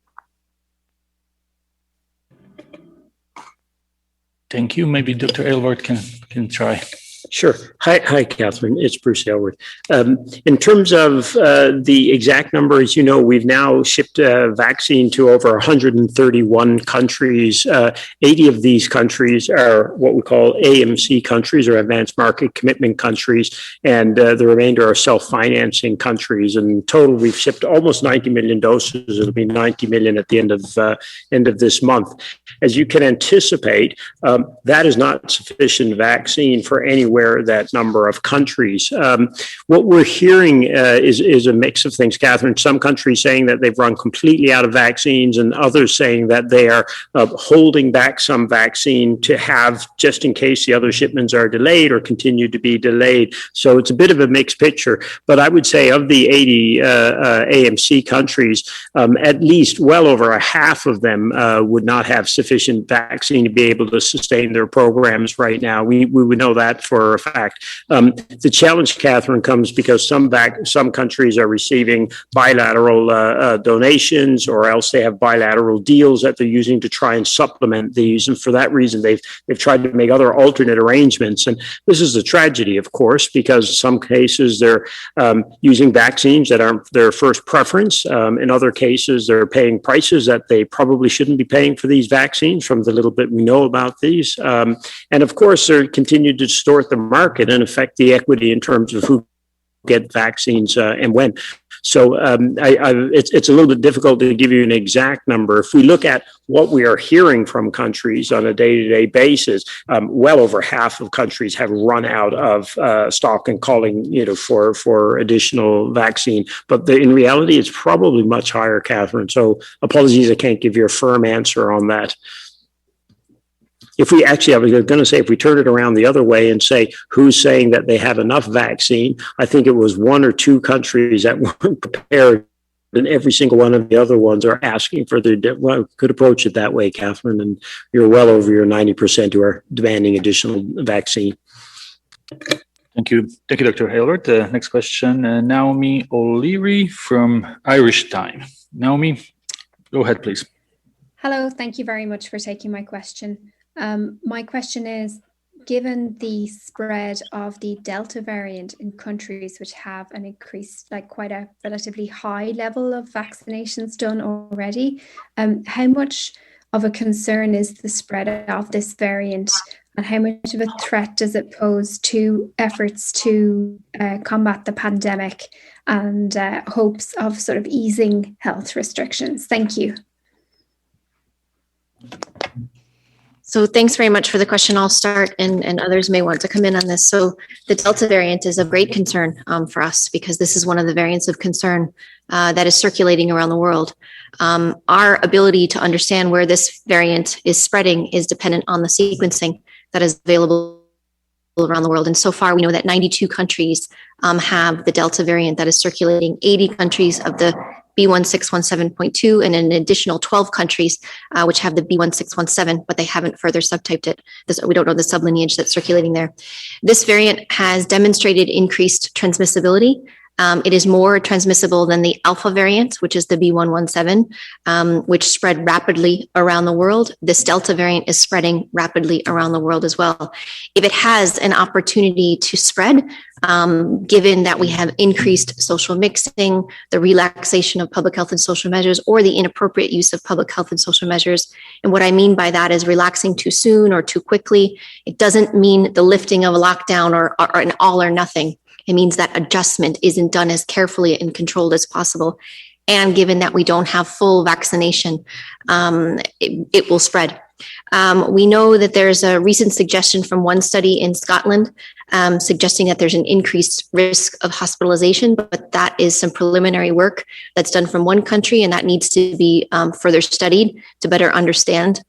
Thank you. Maybe Dr. Aylward can try. Sure. Hi, Catherine. It's Bruce Aylward. In terms of the exact numbers, you know, we've now shipped vaccine to over 131 countries. 80 of these countries are what we call AMC countries, or advanced market commitment countries, and the remainder are self-financing countries. In total, we've shipped almost 90 million doses. It'll be 90 million at the end of this month. As you can anticipate, that is not sufficient vaccine for anywhere that number of countries. What we're hearing is a mix of things, Catherine. Some countries saying that they've run completely out of vaccines, and others saying that they are holding back some vaccine to have just in case the other shipments are delayed or continue to be delayed. So it's a bit of a mixed picture. But I would say of the 80 AMC countries, at least well over a half of them would not have sufficient vaccine to be able to sustain their programs right now. We would know that for a fact. The challenge, Catherine, comes because some countries are receiving bilateral donations, or else they have bilateral deals that they're using to try and supplement these. And for that reason, they've tried to make other alternate arrangements. And this is a tragedy, of course, because in some cases they're using vaccines that aren't their first preference. In other cases, they're paying prices that they probably shouldn't be paying for these vaccines from the little bit we know about these. And of course, they're continuing to distort the market and affect the equity in terms of who get vaccines and when. So it's a little bit difficult to give you an exact number. If we look at what we are hearing from countries on a day-to-day basis, well over half of countries have run out of stock and calling, you know, for additional vaccine. But in reality, it's probably much higher, Catherine. So apologies, I can't give you a firm answer on that. If we actually, I was going to say, if we turn it around the other way and say who's saying that they have enough vaccine, I think it was one or two countries that weren't prepared, and every single one of the other ones are asking for well, could approach it that way, Catherine, and you're well over your 90% who are demanding additional vaccine. Thank you. Thank you, Dr. Aylward. Next question, Naomi O'Leary from Irish Time. Naomi, go ahead, please. Hello, thank you very much for taking my question. My question is, given the spread of the Delta variant in countries which have an increased, like quite a relatively high level of vaccinations done already, how much of a concern is the spread of this variant, and how much of a threat does it pose to efforts to combat the pandemic and hopes of sort of easing health restrictions? Thank you. So thanks very much for the question. I'll start, and others may want to come in on this. So the Delta variant is of great concern for us, because this is one of the variants of concern that is circulating around the world. Our ability to understand where this variant is spreading is dependent on the sequencing that is available around the world. And so far, we know that 92 countries have the Delta variant that is circulating, 80 countries of the B1617.2, and an additional 12 countries which have the B1617, but they haven't further subtyped it. We don't know the sublineage that's circulating there. This variant has demonstrated increased transmissibility. It is more transmissible than the Alpha variant, which is the B117, which spread rapidly around the world. This Delta variant is spreading rapidly around the world as well. If it has an opportunity to spread, given that we have increased social mixing, the relaxation of public health and social measures, or the inappropriate use of public health and social measures. And what I mean by that is relaxing too soon or too quickly. It doesn't mean the lifting of a lockdown or an all or nothing. It means that adjustment isn't done as carefully and controlled as possible. And given that we don't have full vaccination, it will spread. We know that there's a recent suggestion from one study in Scotland suggesting that there's an increased risk of hospitalization, but that is some preliminary work that's done from one country, and that needs to be further studied to better understand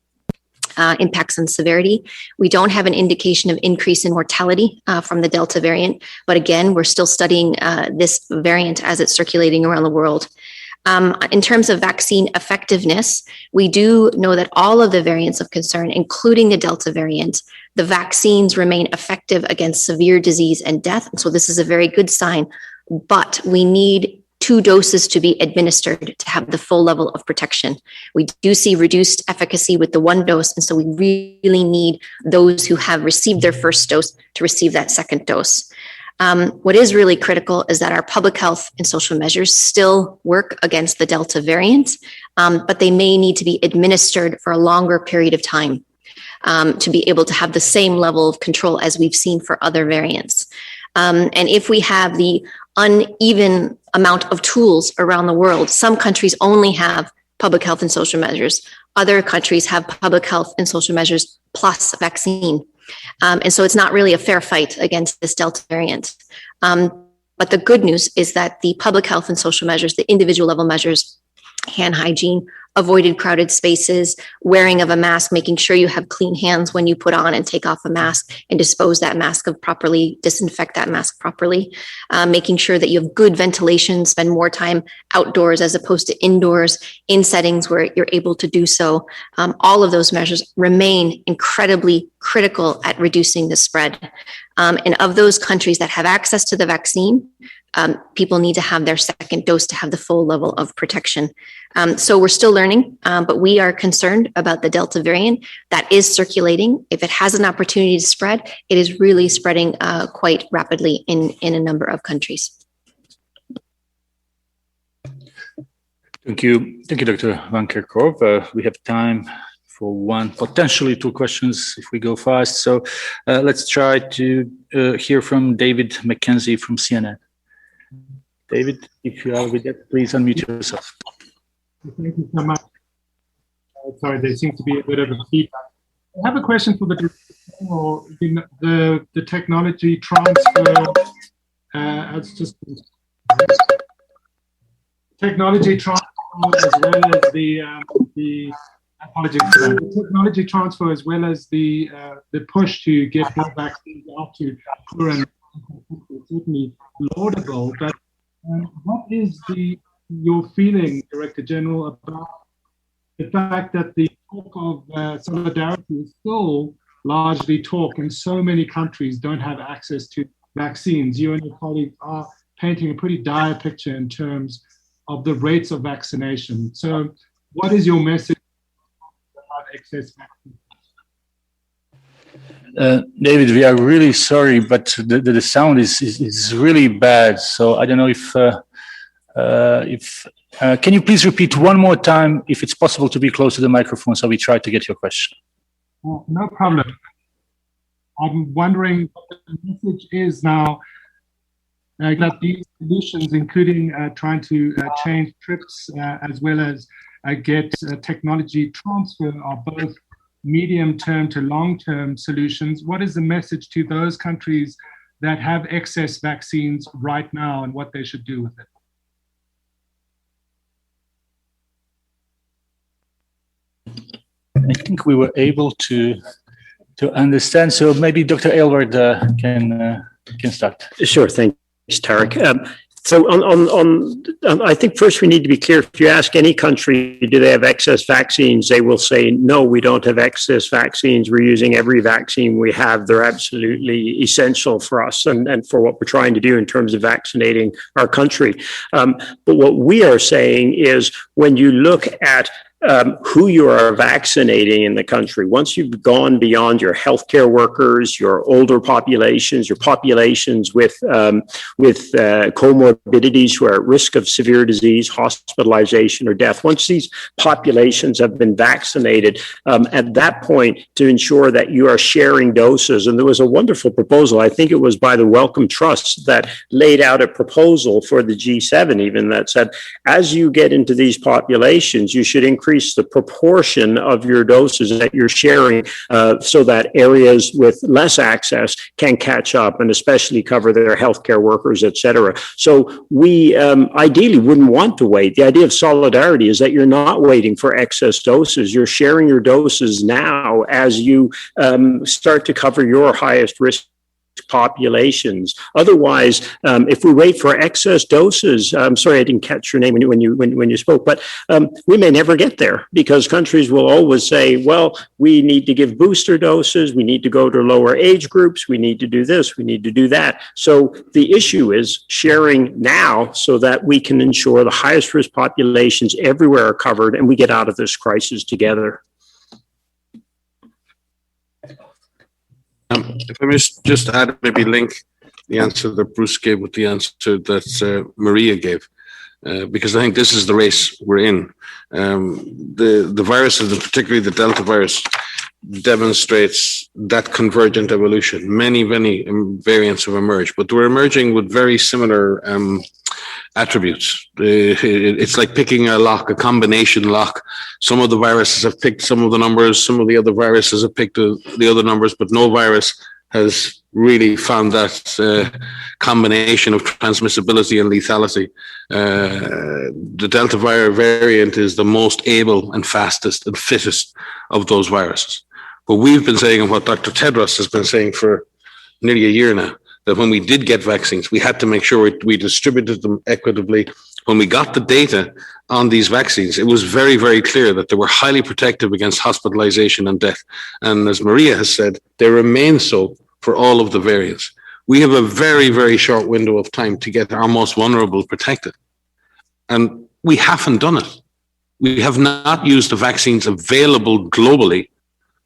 impacts on severity. We don't have an indication of increase in mortality from the Delta variant, but again, we're still studying this variant as it's circulating around the world. In terms of vaccine effectiveness, we do know that all of the variants of concern, including the Delta variant, the vaccines remain effective against severe disease and death. And so this is a very good sign, but we need 2 doses to be administered to have the full level of protection. We do see reduced efficacy with the 1 dose, and so we really need those who have received their first dose to receive that second dose. What is really critical is that our public health and social measures still work against the Delta variant, but they may need to be administered for a longer period of time to be able to have the same level of control as we've seen for other variants. And if we have the uneven amount of tools around the world, some countries only have public health and social measures. Other countries have public health and social measures plus vaccine. And so it's not really a fair fight against this Delta variant. But the good news is that the public health and social measures, the individual level measures, hand hygiene, avoided crowded spaces, wearing of a mask, making sure you have clean hands when you put on and take off a mask and dispose that mask of properly, disinfect that mask properly, making sure that you have good ventilation, spend more time outdoors as opposed to indoors in settings where you're able to do so. All of those measures remain incredibly critical at reducing the spread. And of those countries that have access to the vaccine, people need to have their second dose to have the full level of protection. So we're still learning, but we are concerned about the Delta variant that is circulating. If it has an opportunity to spread, it is really spreading quite rapidly in a number of countries. Thank you, Dr. Van Kerkhove. We have time for 1, potentially 2 questions if we go fast. So let's try to hear from David McKenzie from CNN. David, if you are with us, please unmute yourself. Thank you so much. Sorry, there seems to be a bit of a feedback. I have a question for the technology transfer. Technology transfer as well as the apologies for that. The technology transfer as well as the push to get more vaccines out to poor and certainly laudable, but what is your feeling, Director General, about the fact that the talk of solidarity is still largely talk, and so many countries don't have access to vaccines? You and your colleagues are painting a pretty dire picture in terms of the rates of vaccination. So what is your message about excess vaccine? David, we are really sorry, but the sound is really bad. So I don't know if can you please repeat one more time, if it's possible to be close to the microphone, so we try to get your question. Well, no problem. I'm wondering what the message is now that these solutions, including trying to change trips as well as get technology transfer, are both medium-term to long-term solutions. What is the message to those countries that have excess vaccines right now and what they should do with it? I think we were able to understand. So maybe Dr. Aylward can start. Sure, thanks, Tarek. So I think first we need to be clear. If you ask any country, do they have excess vaccines, they will say, no, we don't have excess vaccines. We're using every vaccine we have. They're absolutely essential for us and for what we're trying to do in terms of vaccinating our country. But what we are saying is when you look at who you are vaccinating in the country, once you've gone beyond your healthcare workers, your older populations, your populations with comorbidities who are at risk of severe disease, hospitalization, or death, once these populations have been vaccinated, at that point, to ensure that you are sharing doses. And there was a wonderful proposal, I think it was by the Wellcome Trust, that laid out a proposal for the G7 even that said, as you get into these populations, you should increase increase the proportion of your doses that you're sharing so that areas with less access can catch up and especially cover their healthcare workers, et cetera. So we ideally wouldn't want to wait. The idea of solidarity is that you're not waiting for excess doses. You're sharing your doses now as you start to cover your highest risk populations. Otherwise, if we wait for excess doses, I'm sorry I didn't catch your name when you spoke, but we may never get there because countries will always say, well, we need to give booster doses, we need to go to lower age groups, we need to do this, we need to do that. So the issue is sharing now so that we can ensure the highest risk populations everywhere are covered and we get out of this crisis together. If I may just add, maybe link the answer that Bruce gave with the answer that Maria gave, because I think this is the race we're in. The viruses, and particularly the Delta virus, demonstrates that convergent evolution. Many variants have emerged, but they're emerging with very similar attributes. It's like picking a lock, a combination lock. Some of the viruses have picked some of the numbers, some of the other viruses have picked the other numbers, but no virus has really found that combination of transmissibility and lethality. The Delta variant is the most able and fastest and fittest of those viruses. But we've been saying, and what Dr. Tedros has been saying for nearly a year now, that when we did get vaccines, we had to make sure we distributed them equitably. When we got the data on these vaccines, it was very, very clear that they were highly protective against hospitalization and death. And as Maria has said, they remain so for all of the variants. We have a very, very short window of time to get our most vulnerable protected. And we haven't done it. We have not used the vaccines available globally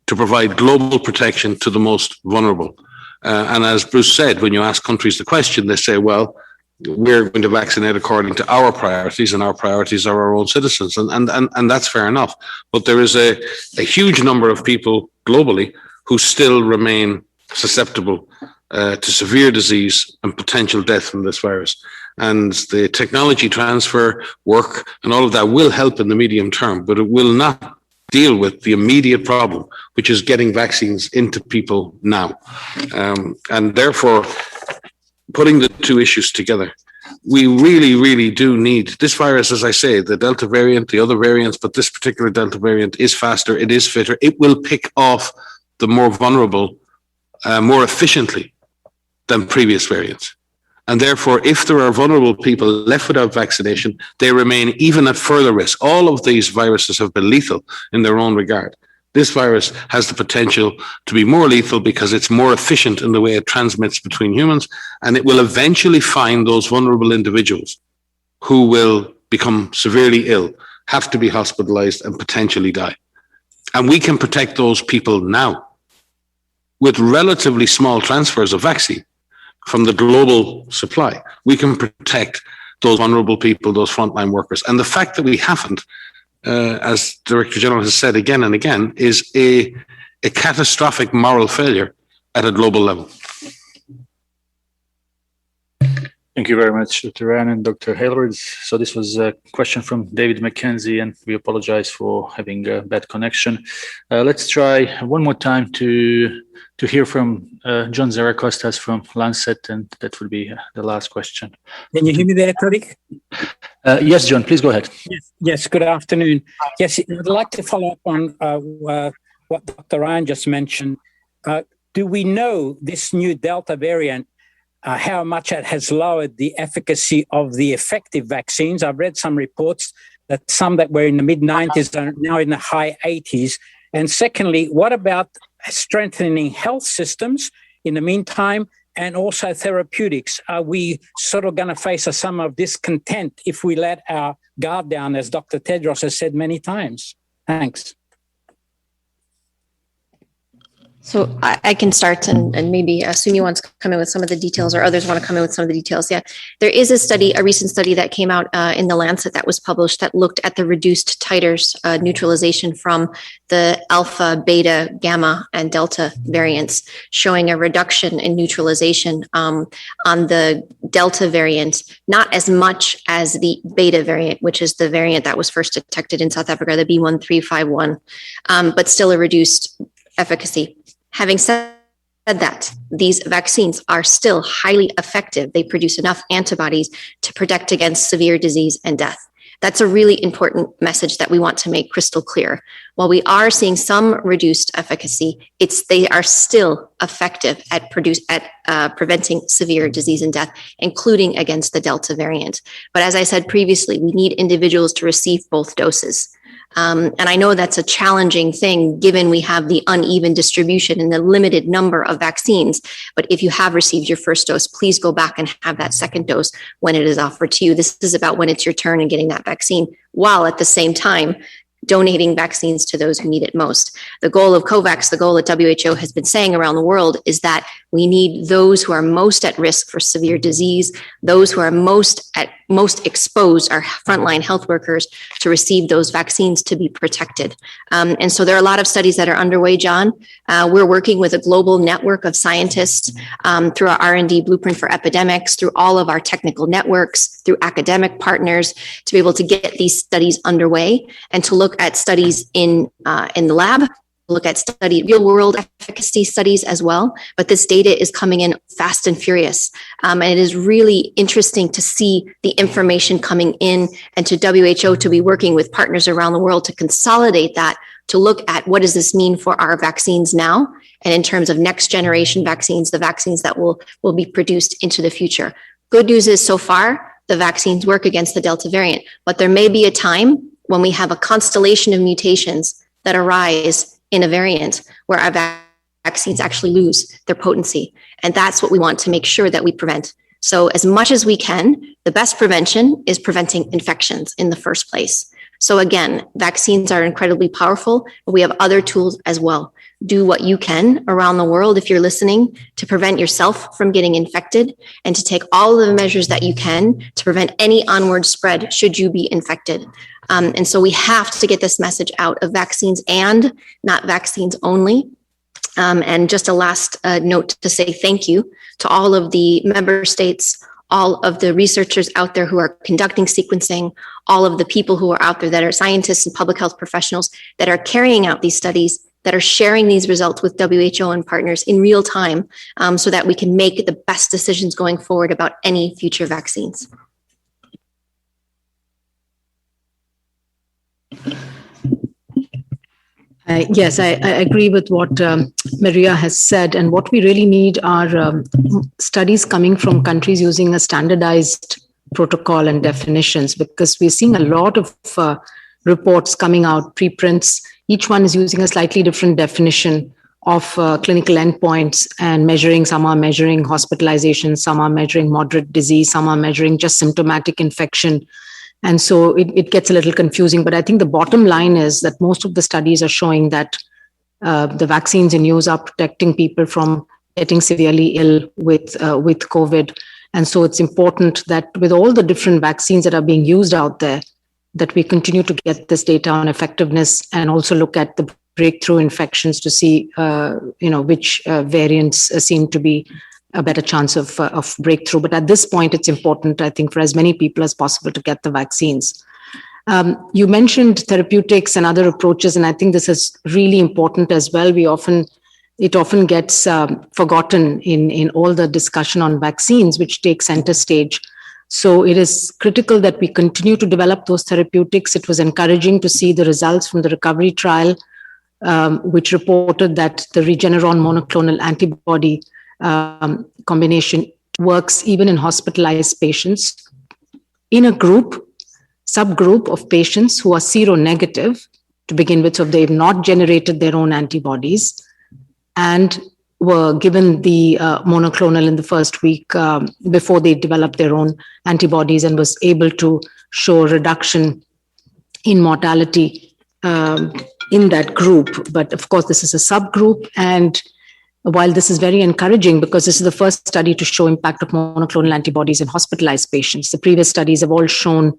to provide global protection to the most vulnerable. And as Bruce said, when you ask countries the question, they say, well, we're going to vaccinate according to our priorities, and our priorities are our own citizens. And that's fair enough. But there is a huge number of people globally who still remain susceptible to severe disease and potential death from this virus. And the technology transfer work and all of that will help in the medium term, but it will not deal with the immediate problem, which is getting vaccines into people now. And therefore, putting the two issues together, we really, really do need this virus, as I say, the Delta variant, the other variants, but this particular Delta variant is faster, it is fitter, it will pick off the more vulnerable more efficiently than previous variants. And therefore, if there are vulnerable people left without vaccination, they remain even at further risk. All of these viruses have been lethal in their own regard. This virus has the potential to be more lethal because it's more efficient in the way it transmits between humans, and it will eventually find those vulnerable individuals who will become severely ill, have to be hospitalized, and potentially die. And we can protect those people now with relatively small transfers of vaccine from the global supply. We can protect those vulnerable people, those frontline workers. And the fact that we haven't, as Director General has said again and again, is a catastrophic moral failure at a global level. Thank you very much, Dr. Ryan and Dr. Hailward. So this was a question from David McKenzie, and we apologize for having a bad connection. Let's try one more time to hear from John Zarakostas from Lancet, and that will be the last question. Can you hear me there, Tariq? Yes, John, please go ahead. Yes, good afternoon. Yes, I'd like to follow up on what Dr. Ryan just mentioned. Do we know this new Delta variant, how much it has lowered the efficacy of the effective vaccines? I've read some reports that some that were in the mid-90s are now in the high 80s. And secondly, what about strengthening health systems in the meantime, and also therapeutics? Are we sort of going to face a summer of discontent if we let our guard down, as Dr. Tedros has said many times? Thanks. So I can start, and maybe Suni wants to come in with some of the details, or others want to come in with some of the details. Yeah, there is a recent study that came out in the Lancet that was published that looked at the reduced titers neutralization from the alpha, beta, gamma, and delta variants, showing a reduction in neutralization on the delta variant, not as much as the beta variant, which is the variant that was first detected in South Africa, the B1351, but still a reduced efficacy. Having said that, these vaccines are still highly effective. They produce enough antibodies to protect against severe disease and death. That's a really important message that we want to make crystal clear. While we are seeing some reduced efficacy, they are still effective at preventing severe disease and death, including against the Delta variant. But as I said previously, we need individuals to receive both doses. And I know that's a challenging thing given we have the uneven distribution and the limited number of vaccines. But if you have received your first dose, please go back and have that second dose when it is offered to you. This is about when it's your turn and getting that vaccine, while at the same time donating vaccines to those who need it most. The goal of COVAX, the goal that WHO has been saying around the world, is that we need those who are most at risk for severe disease, those who are most exposed, our frontline health workers, to receive those vaccines to be protected. And so there are a lot of studies that are underway, John. We're working with a global network of scientists through our R&D Blueprint for Epidemics, through all of our technical networks, through academic partners, to be able to get these studies underway and to look at studies in the lab, look at real world efficacy studies as well. But this data is coming in fast and furious. And it is really interesting to see the information coming in, and to WHO to be working with partners around the world to consolidate that, to look at what does this mean for our vaccines now, and in terms of next generation vaccines, the vaccines that will be produced into the future. Good news is, so far, the vaccines work against the Delta variant, but there may be a time when we have a constellation of mutations that arise in a variant where our vaccines actually lose their potency. And that's what we want to make sure that we prevent. So as much as we can, the best prevention is preventing infections in the first place. So again, vaccines are incredibly powerful, but we have other tools as well. Do what you can around the world, if you're listening, to prevent yourself from getting infected, and to take all of the measures that you can to prevent any onward spread should you be infected. And so we have to get this message out of vaccines and not vaccines only. And just a last note to say thank you to all of the member states, all of the researchers out there who are conducting sequencing, all of the people who are out there that are scientists and public health professionals that are carrying out these studies, that are sharing these results with WHO and partners in real time, so that we can make the best decisions going forward about any future vaccines. Yes, I agree with what Maria has said. And what we really need are studies coming from countries using a standardized protocol and definitions, because we're seeing a lot of reports coming out, preprints. Each one is using a slightly different definition of clinical endpoints and measuring. Some are measuring hospitalization, some are measuring moderate disease, some are measuring just symptomatic infection. And so it gets a little confusing, but I think the bottom line is that most of the studies are showing that the vaccines in use are protecting people from getting severely ill with COVID. And so it's important that with all the different vaccines that are being used out there, that we continue to get this data on effectiveness and also look at the breakthrough infections to see, which variants seem to be a better chance of breakthrough. But at this point, it's important, I think, for as many people as possible to get the vaccines. You mentioned therapeutics and other approaches, and I think this is really important as well. It often gets forgotten in all the discussion on vaccines, which takes center stage. So it is critical that we continue to develop those therapeutics. It was encouraging to see the results from the recovery trial, which reported that the Regeneron monoclonal antibody combination works even in hospitalized patients in a subgroup of patients who are seronegative to begin with. So they've not generated their own antibodies and were given the monoclonal in the first week before they developed their own antibodies, and was able to show reduction in mortality in that group. But of course, this is a subgroup, and while this is very encouraging because this is the first study to show impact of monoclonal antibodies in hospitalized patients. The previous studies have all shown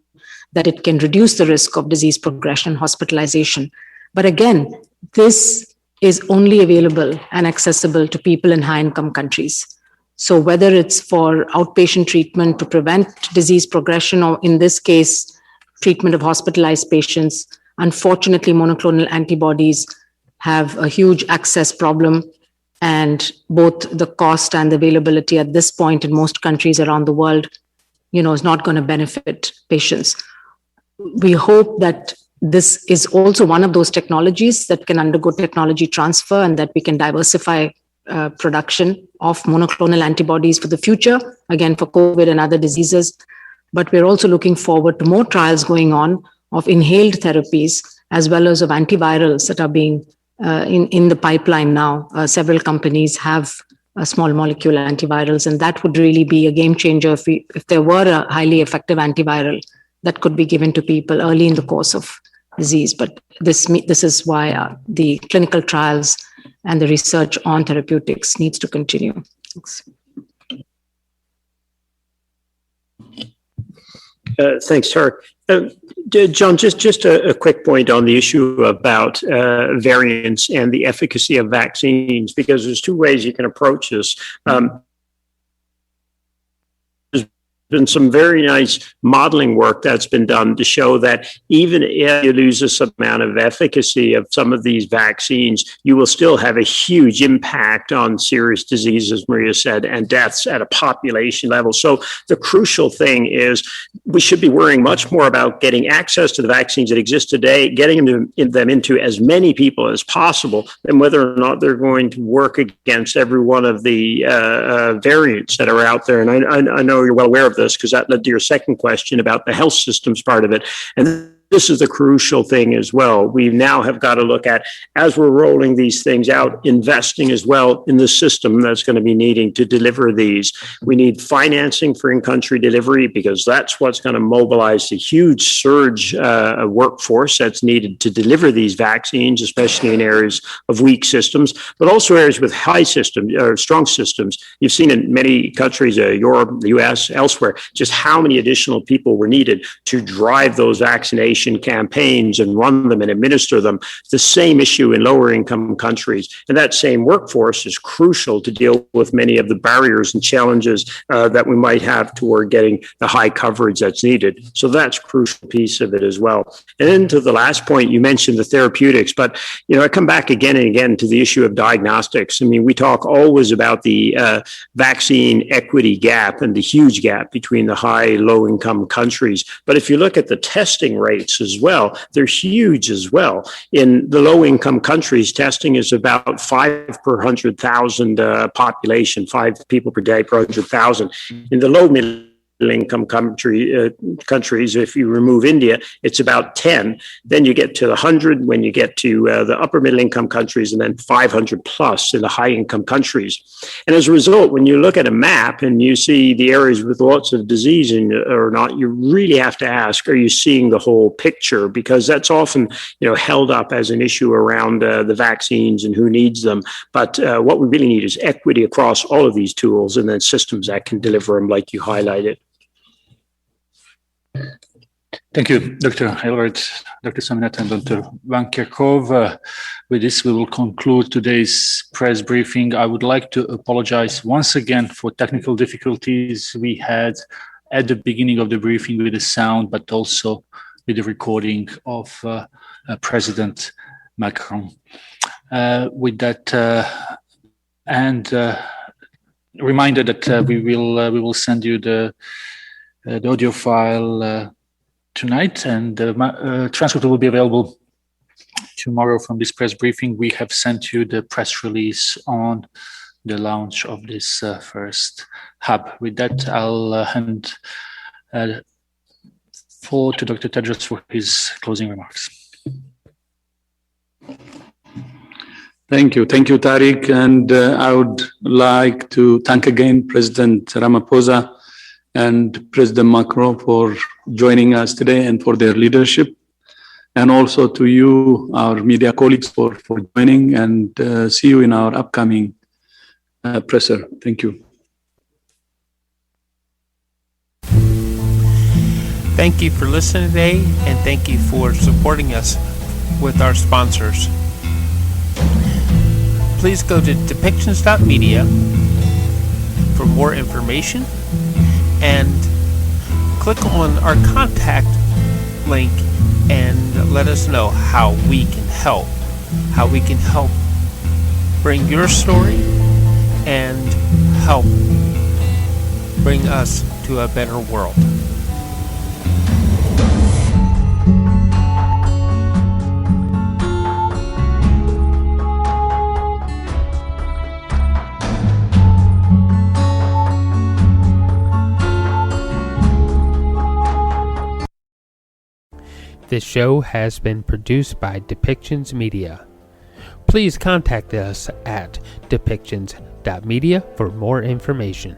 that it can reduce the risk of disease progression and hospitalization. But again, this is only available and accessible to people in high-income countries. So whether it's for outpatient treatment to prevent disease progression, or in this case, treatment of hospitalized patients, unfortunately, monoclonal antibodies have a huge access problem, and both the cost and the availability at this point in most countries around the world, is not going to benefit patients. We hope that this is also one of those technologies that can undergo technology transfer and that we can diversify production of monoclonal antibodies for the future, again, for COVID and other diseases. But we're also looking forward to more trials going on of inhaled therapies as well as of antivirals that are being in the pipeline now. Several companies have small molecule antivirals, and that would really be a game changer if there were a highly effective antiviral that could be given to people early in the course of disease. But this is why the clinical trials and the research on therapeutics needs to continue. Thanks. Thanks, Tariq. John, just a quick point on the issue about variants and the efficacy of vaccines, because there's two ways you can approach this. Been some very nice modeling work that's been done to show that even if you lose this amount of efficacy of some of these vaccines, you will still have a huge impact on serious diseases, Maria said, and deaths at a population level. So the crucial thing is we should be worrying much more about getting access to the vaccines that exist today, getting them into as many people as possible, and whether or not they're going to work against every one of the variants that are out there. And I know you're well aware of this, because that led to your second question about the health systems part of it. And this is the crucial thing as well. We now have got to look at, as we're rolling these things out, investing as well in the system that's going to be needing to deliver these. We need financing for in-country delivery, because that's what's going to mobilize the huge surge workforce that's needed to deliver these vaccines, especially in areas of weak systems, but also areas with high systems or strong systems. You've seen in many countries, Europe, the US, elsewhere, just how many additional people were needed to drive those vaccination campaigns and run them and administer them. It's the same issue in lower income countries. And that same workforce is crucial to deal with many of the barriers and challenges that we might have toward getting the high coverage that's needed. So that's a crucial piece of it as well. And then to the last point, you mentioned the therapeutics, but I come back again and again to the issue of diagnostics. I mean, we talk always about the vaccine equity gap and the huge gap between the high, low income countries. But if you look at the testing rates as well, they're huge as well. In the low-income countries, testing is about 5 per 100,000 population, 5 people per day per 100,000. In the low-middle-income countries, if you remove India, it's about 10. Then you get to the 100 when you get to the upper middle income countries, and then 500 plus in the high income countries. And as a result, when you look at a map and you see the areas with lots of disease or not, you really have to ask, are you seeing the whole picture? Because that's often held up as an issue around the vaccines and who needs them. But what we really need is equity across all of these tools, and then systems that can deliver them like you highlighted. Thank you, Dr. Aylward, Dr. Saminat, and Dr. Van Kerkhove. With this, we will conclude today's press briefing. I would like to apologize once again for technical difficulties we had at the beginning of the briefing with the sound, but also with the recording of President Macron. With that, and reminder that we will send you the audio file tonight, and the transcript will be available tomorrow from this press briefing. We have sent you the press release on the launch of this first hub. With that, I'll hand forward to Dr. Tedros for his closing remarks. Thank you, Tariq. And I would like to thank again President Ramaphosa and President Macron for joining us today and for their leadership. And also to you, our media colleagues, for joining, and see you in our upcoming presser. Thank you. Thank you for listening today, and thank you for supporting us with our sponsors. Please go to depictions.media for more information and click on our contact link and let us know how we can help. How we can help bring your story and help bring us to a better world. This show has been produced by Depictions Media. Please contact us at depictions.media for more information.